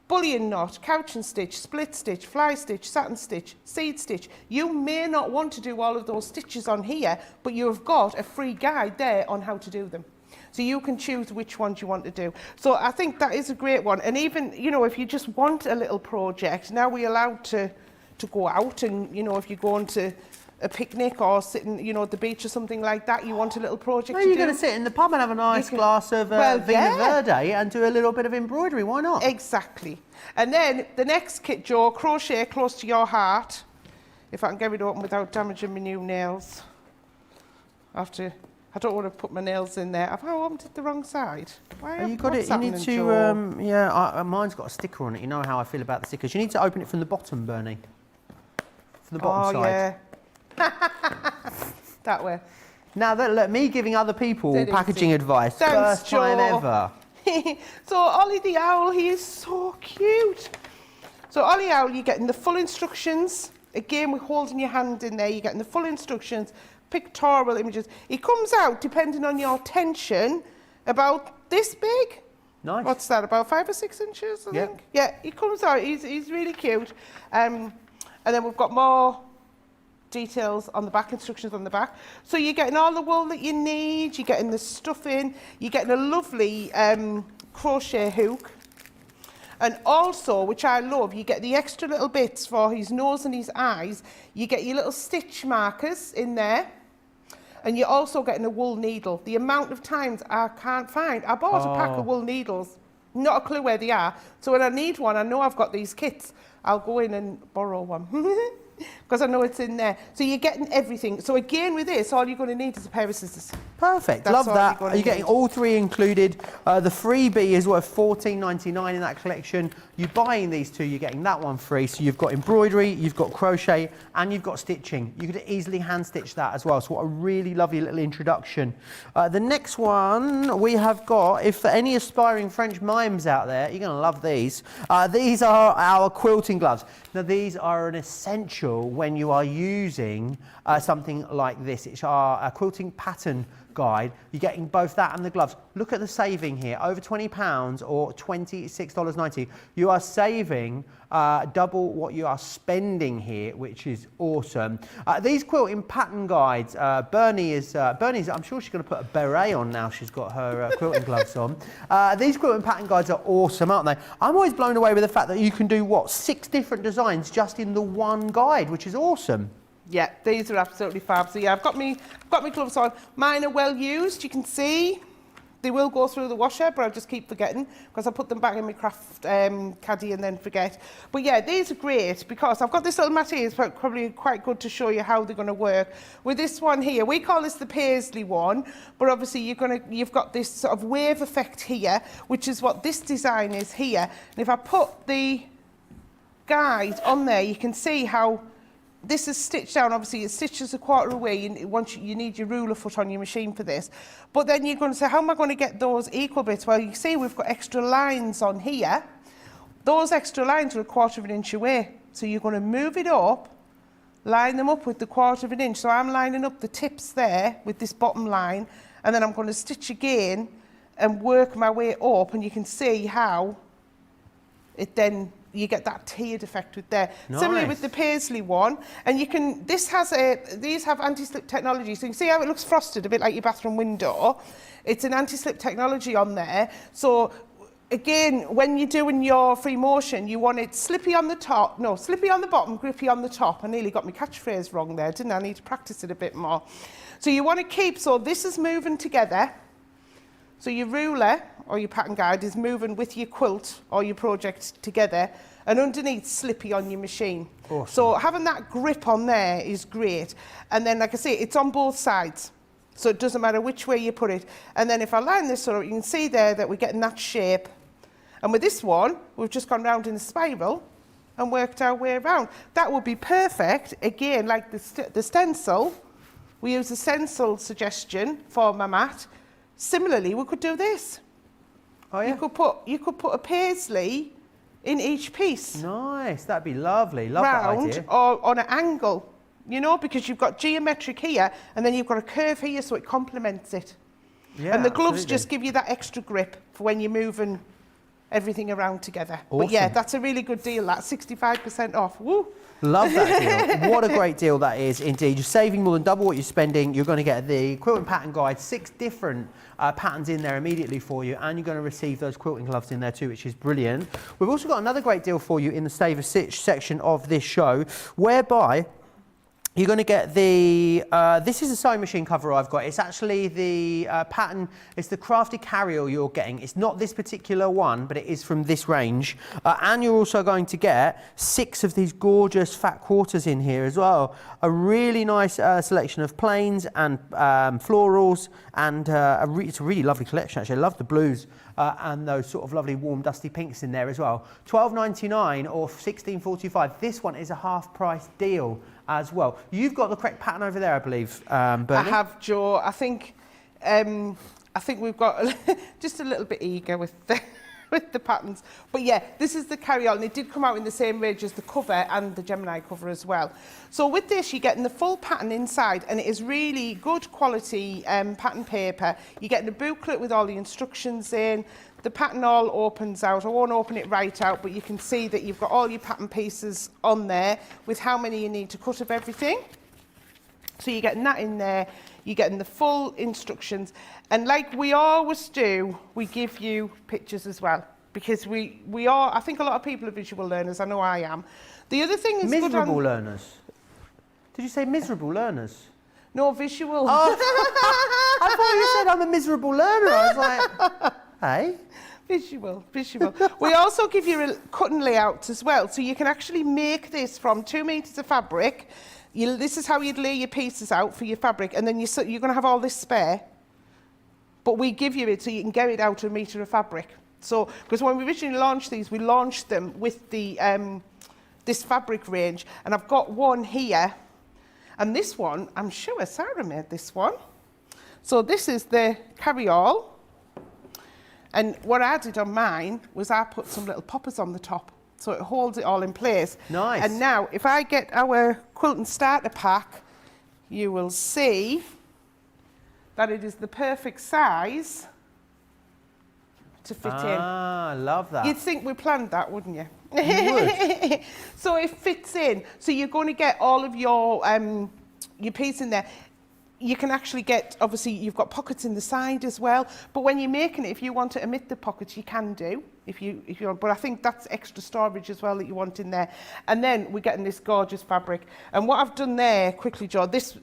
bullion knot, couch and stitch, split stitch, fly stitch, satin stitch, seed stitch. You may not want to do all of those stitches on here, but you've got a free guide there on how to do them. So you can choose which ones you want to do. So I think that is a great one. And even, you know, if you just want a little project, now we're allowed to go out, and, you know, if you're going to a picnic or sitting, you know, at the beach or something like that, you want a little project to do. You're going to sit in the pub and have a nice glass of Vino Verde and do a little bit of embroidery. Why not? Exactly. And then the next kit, Joe, crochet close to your heart. If I can get it open without damaging my new nails. I don't want to put my nails in there. Have I opened it the wrong side? You got it. You need to. Yeah, mine's got a sticker on it. You know how I feel about the stickers. You need to open it from the bottom, Bernie. From the bottom side. Yeah. That way. Now, look, me giving other people Dead packaging easy. advice. Thanks, First time Joe. ever. So Ollie the owl, he is so cute. So Ollie owl, you're getting the full instructions. Again, we're holding your hand in there. You're getting the full instructions, pictorial images. He comes out, depending on your tension, about this big. Nice. What's that, about 5 or 6 inches, I think? Yeah, he comes out. He's really cute. And then we've got more details on the back, instructions on the back. So you're getting all the wool that you need, you're getting the stuffing, you're getting a lovely crochet hook. And also, which I love, you get the extra little bits for his nose and his eyes. You get your little stitch markers in there. And you're also getting a wool needle. The amount of times I can't find. I bought a pack of wool needles, not a clue where they are. So when I need one, I know I've got these kits. I'll go in and borrow one. because I know it's in there. So you're getting everything. So again, with this, all you're going to need is a pair of scissors. Perfect. That's Love all that. you're You're getting all three included. The freebie is worth $14.99 in that collection. You're buying these two, you're getting that one free. So you've got embroidery, you've got crochet, and you've got stitching. You could easily hand stitch that as well. So what a really lovely little introduction. The next one we have got, if for any aspiring French mimes out there, you're going to love these. These are our quilting gloves. Now these are an essential when you are using something like this. It's our quilting pattern guide. You're getting both that and the gloves. Look at the saving here, over £20 or $26.90. You are saving double what you are spending here, which is awesome. These quilting pattern guides, Bernie's, I'm sure she's going to put a beret on now she's got her quilting gloves on. These quilting pattern guides are awesome, aren't they? I'm always blown away with the fact that you can do, what, 6 different designs just in the one guide, which is awesome. Yeah, these are absolutely fab. So yeah, I've got me gloves on. Mine are well used, you can see. They will go through the washer, but I just keep forgetting because I put them back in my craft caddy and then forget. But yeah, these are great because I've got this little mat here. It's probably quite good to show you how they're going to work. With this one here, we call this the paisley one, but obviously you've got this sort of wave effect here, which is what this design is here. And if I put the guide on there, you can see how this is stitched down. Obviously it stitches a quarter away. You need your ruler foot on your machine for this. But then you're going to say, how am I going to get those equal bits? Well, you see we've got extra lines on here. Those extra lines are a quarter of an inch away. So you're going to move it up, line them up with the quarter of an inch. So I'm lining up the tips there with this bottom line, and then I'm going to stitch again and work my way up, and you can see how it then you get that tiered effect with there. Nice. Similarly with the paisley one, and you can, these have anti-slip technology, so you can see how it looks frosted, a bit like your bathroom window. It's an anti-slip technology on there. So again, when you're doing your free motion, you want it slippy on the top, no, slippy on the bottom, grippy on the top. I nearly got my catchphrase wrong there, didn't I? I need to practice it a bit more. So you want to keep, so this is moving together. So your ruler or your pattern guide is moving with your quilt or your project together, and underneath slippy on your machine. Awesome. So having that grip on there is great. And then, like I say, it's on both sides. So it doesn't matter which way you put it. And then if I line this up, you can see there that we're getting that shape. And with this one, we've just gone round in a spiral and worked our way around. That would be perfect, again, like the stencil. We use the stencil suggestion for my mat. Similarly, we could do this. Oh yeah. You could put a paisley in each piece. Nice, that'd be lovely. Love that idea. Or on an angle, you know, because you've got geometric here and then you've got a curve here, so it complements it. Yeah, and the gloves just give you that extra grip for when you're moving everything around together. Awesome. But yeah, that's a really good deal, that 65% off. Woo! Love that deal. What a great deal that is indeed. You're saving more than double what you're spending. You're going to get the quilting pattern guide, 6 different patterns in there immediately for you, and you're going to receive those quilting gloves in there too, which is brilliant. We've also got another great deal for you in the Save a Stitch section of this show, whereby you're going to get the, this is a sewing machine cover I've got. It's actually the pattern, it's the crafted carryall you're getting. It's not this particular one, but it is from this range. And you're also going to get 6 of these gorgeous fat quarters in here as well. A really nice selection of plains and florals, and it's a really lovely collection actually. I love the blues and those sort of lovely warm dusty pinks in there as well. $12.99 or $16.45. This one is a half price deal as well. You've got the correct pattern over there, I believe, Bernie. I have, Joe. I think we've got just a little bit eager with the patterns. But yeah, this is the carry-on, and it did come out in the same range as the cover and the Gemini cover as well. So with this, you're getting the full pattern inside, and it is really good quality pattern paper. You're getting a booklet with all the instructions in. The pattern all opens out. I won't open it right out, but you can see that you've got all your pattern pieces on there with how many you need to cut of everything. So you're getting that in there. You're getting the full instructions. And like we always do, we give you pictures as well. Because we are, I think a lot of people are visual learners. I know I am. The other thing is miserable learners. Did you say miserable learners? No, visual. Oh, I thought you said I'm a miserable learner. I was like, hey. Visual. We also give you a cutting layout as well, so you can actually make this from 2 meters of fabric. This is how you'd lay your pieces out for your fabric, and then you're going to have all this spare, but we give you it so you can get it out to 1 meter of fabric. So, because when we originally launched these, we launched them with the this fabric range, and I've got one here, and this one, I'm sure Sarah made this one. So this is the carry-all. And what I did on mine was I put some little poppers on the top, so it holds it all in place. Nice. And now, if I get our quilting starter pack, you will see that it is the perfect size to fit in. Ah, I love that. You'd think we planned that, wouldn't you? You would. So it fits in. So you're going to get all of your piece in there. You can actually get, obviously, you've got pockets in the side as well. But when you're making it, if you want to omit the pockets, you can do. If you want, but I think that's extra storage as well that you want in there. And then we're getting this gorgeous fabric. And what I've done there, quickly, Joe, this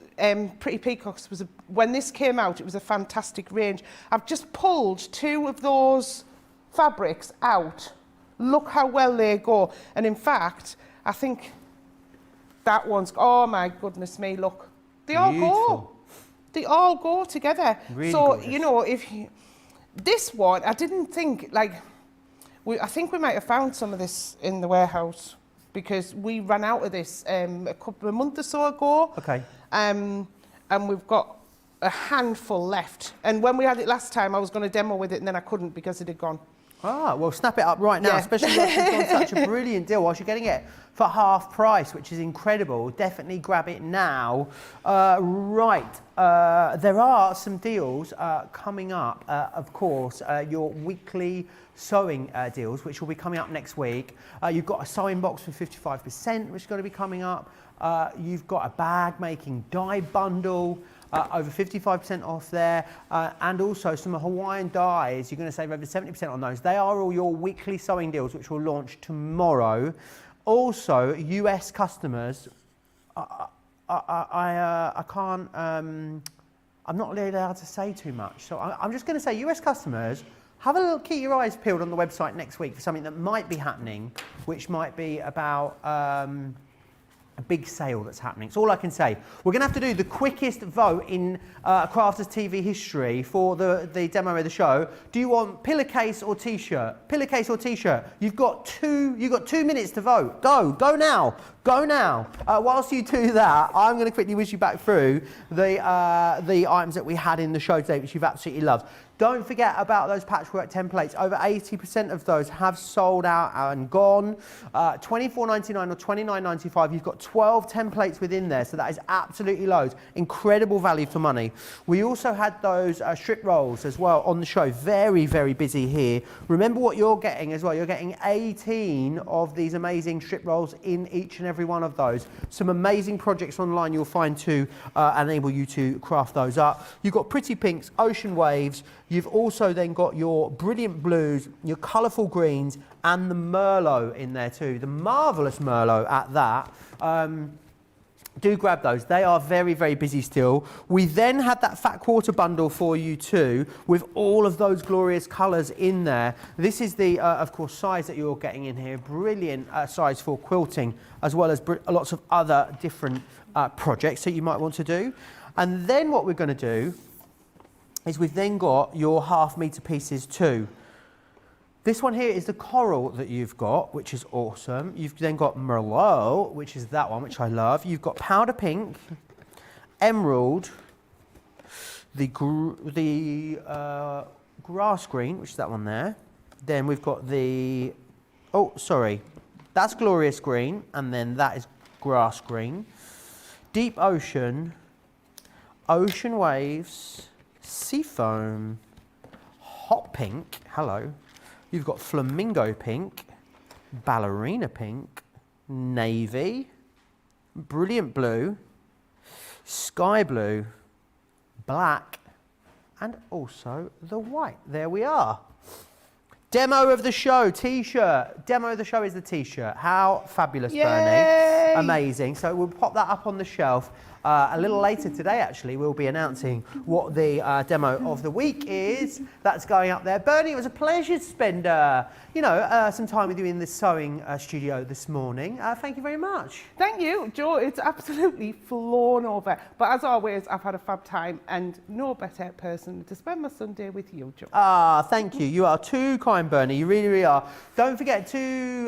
Pretty Peacocks was, when this came out, it was a fantastic range. I've just pulled 2 of those fabrics out. Look how well they go. And in fact, I think that one's, oh my goodness me, look. They all go. They all go together. Really so, gorgeous. you know, this one, I didn't think, like, I think we might have found some of this in the warehouse because we ran out of this a month or so ago. Okay. And we've got a handful left. And when we had it last time, I was going to demo with it, and then I couldn't because it had gone. Ah, well, snap it up right now, Yeah. especially whilst it's on such a brilliant deal, whilst you're getting it for half price, which is incredible. Definitely grab it now. There are some deals coming up, of course, your weekly sewing deals, which will be coming up next week. You've got a sewing box for 55%, which is going to be coming up. You've got a bag making dye bundle, over 55% off there, and also some Hawaiian dyes. You're going to save over 70% on those. They are all your weekly sewing deals, which will launch tomorrow. Also, US customers, I can't, I'm not really allowed to say too much. So I'm just going to say US customers, have a little, keep your eyes peeled on the website next week for something that might be happening, which might be about a big sale that's happening. It's all I can say. We're going to have to do the quickest vote in Crafters TV history for the demo of the show. Do you want pillowcase or t-shirt? Pillowcase or t-shirt? You've got 2 minutes to vote. Go now. Whilst you do that, I'm going to quickly whiz you back through the items that we had in the show today, which you've absolutely loved. Don't forget about those patchwork templates. Over 80% of those have sold out and gone. $24.99 or $29.95. You've got 12 templates within there, so that is absolutely loads. Incredible value for money. We also had those strip rolls as well on the show. Very, very busy here. Remember what you're getting as well. You're getting 18 of these amazing strip rolls in each and every one of those. Some amazing projects online you'll find to enable you to craft those up. You've got pretty pinks, ocean waves. You've also then got your brilliant blues, your colourful greens, and the Merlot in there too. The marvellous Merlot at that. Do grab those. They are very, very busy still. We then had that fat quarter bundle for you too, with all of those glorious colours in there. This is the, of course, size that you're getting in here. Brilliant size for quilting, as well as lots of other different projects that you might want to do. And then what we're going to do is we've then got your ½ metre pieces too. This one here is the coral that you've got, which is awesome. You've then got Merlot, which is that one, which I love. You've got powder pink, emerald, the grass green, which is that one there. Then we've got the, oh, sorry, that's glorious green, and then that is grass green. Deep ocean, ocean waves, sea foam, hot pink, hello. You've got flamingo pink, ballerina pink, navy, brilliant blue, sky blue, black, and also the white. There we are. Demo of the show, t-shirt. Demo of the show is the t-shirt. How fabulous, Yay! Bernie. Amazing. So we'll pop that up on the shelf. A little later today, actually, we'll be announcing what the demo of the week is. That's going up there. Bernie, it was a pleasure to spend, some time with you in the sewing studio this morning. Thank you very much. Thank you, Joe. It's absolutely flown over. But as always, I've had a fab time and no better person to spend my Sunday with you, Joe. Thank you. You are too kind, Bernie. You really, really are. Don't forget to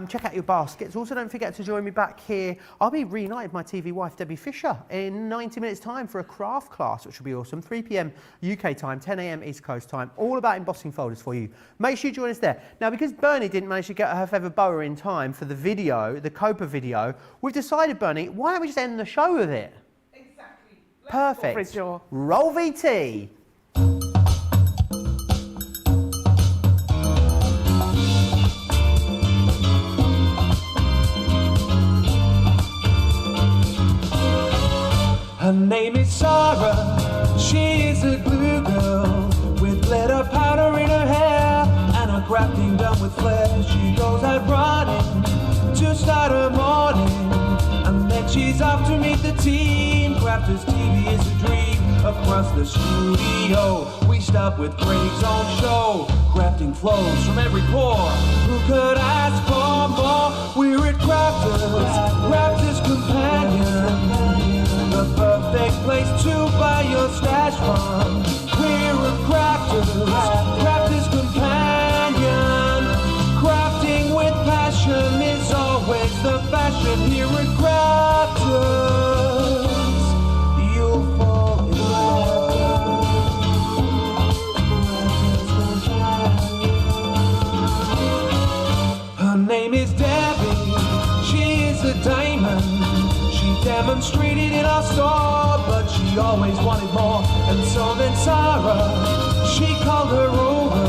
check out your baskets. Also, don't forget to join me back here. I'll be reunited with my TV wife, Debbie Fisher, in 90 minutes' time for a craft class, which will be awesome. 3 p.m. UK time, 10 a.m. East Coast time. All about embossing folders for you. Make sure you join us there. Now, because Bernie didn't manage to get her feather boa in time for the video, the Copa video, we've decided, Bernie, why don't we just end the show with it? Exactly. Perfect. Go for it, Joe. Roll VT. Her name is Sarah, she is a glue girl, with glitter powder in her hair, and her crafting done with flair. She goes out running to start her morning, and then she's off to meet the team. Crafters TV is a dream. Across the studio, we stop with Craig's own show. Crafting flows from every pore. Who could ask for more? We're at Crafters Companion, the perfect place to buy your stash from. We're a Crafters Companion. Crafting with passion is always the fashion here at Crafters. You'll fall in love. Her name is Debbie, she is a diamond. Demonstrated in our store, but she always wanted more. And so then Sarah, she called her over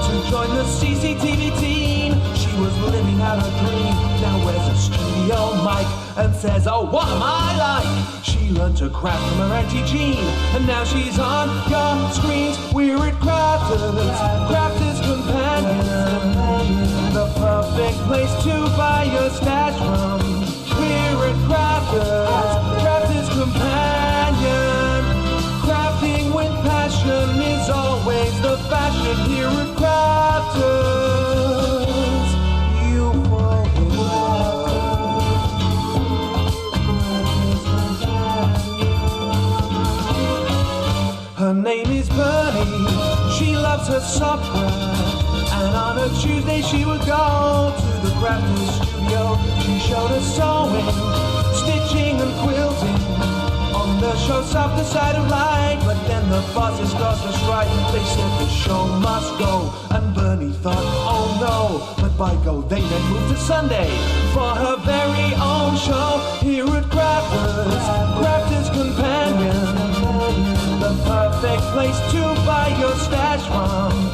to join the CCTV team. She was living out her dream. Now wears a studio mic and says, oh, what am I like? She learned to craft from her Auntie Jean, and now she's on your screens. We're at Crafters Companion, the perfect place to buy your stash from. We're at Crafters Companion. Crafting with passion is always the fashion here at Crafters. You fall in love. Her name is Bernie, she loves her software, and on a Tuesday she would go to the Crafters studio. She showed us sewing, stitching and quilting. On the show Softer Side of Life, but then the bosses caused a strike. They said the show must go, and Bernie thought, oh no. But by go, they then moved to Sunday for her very own show here at Crafters Companion, the perfect place to buy your stash from.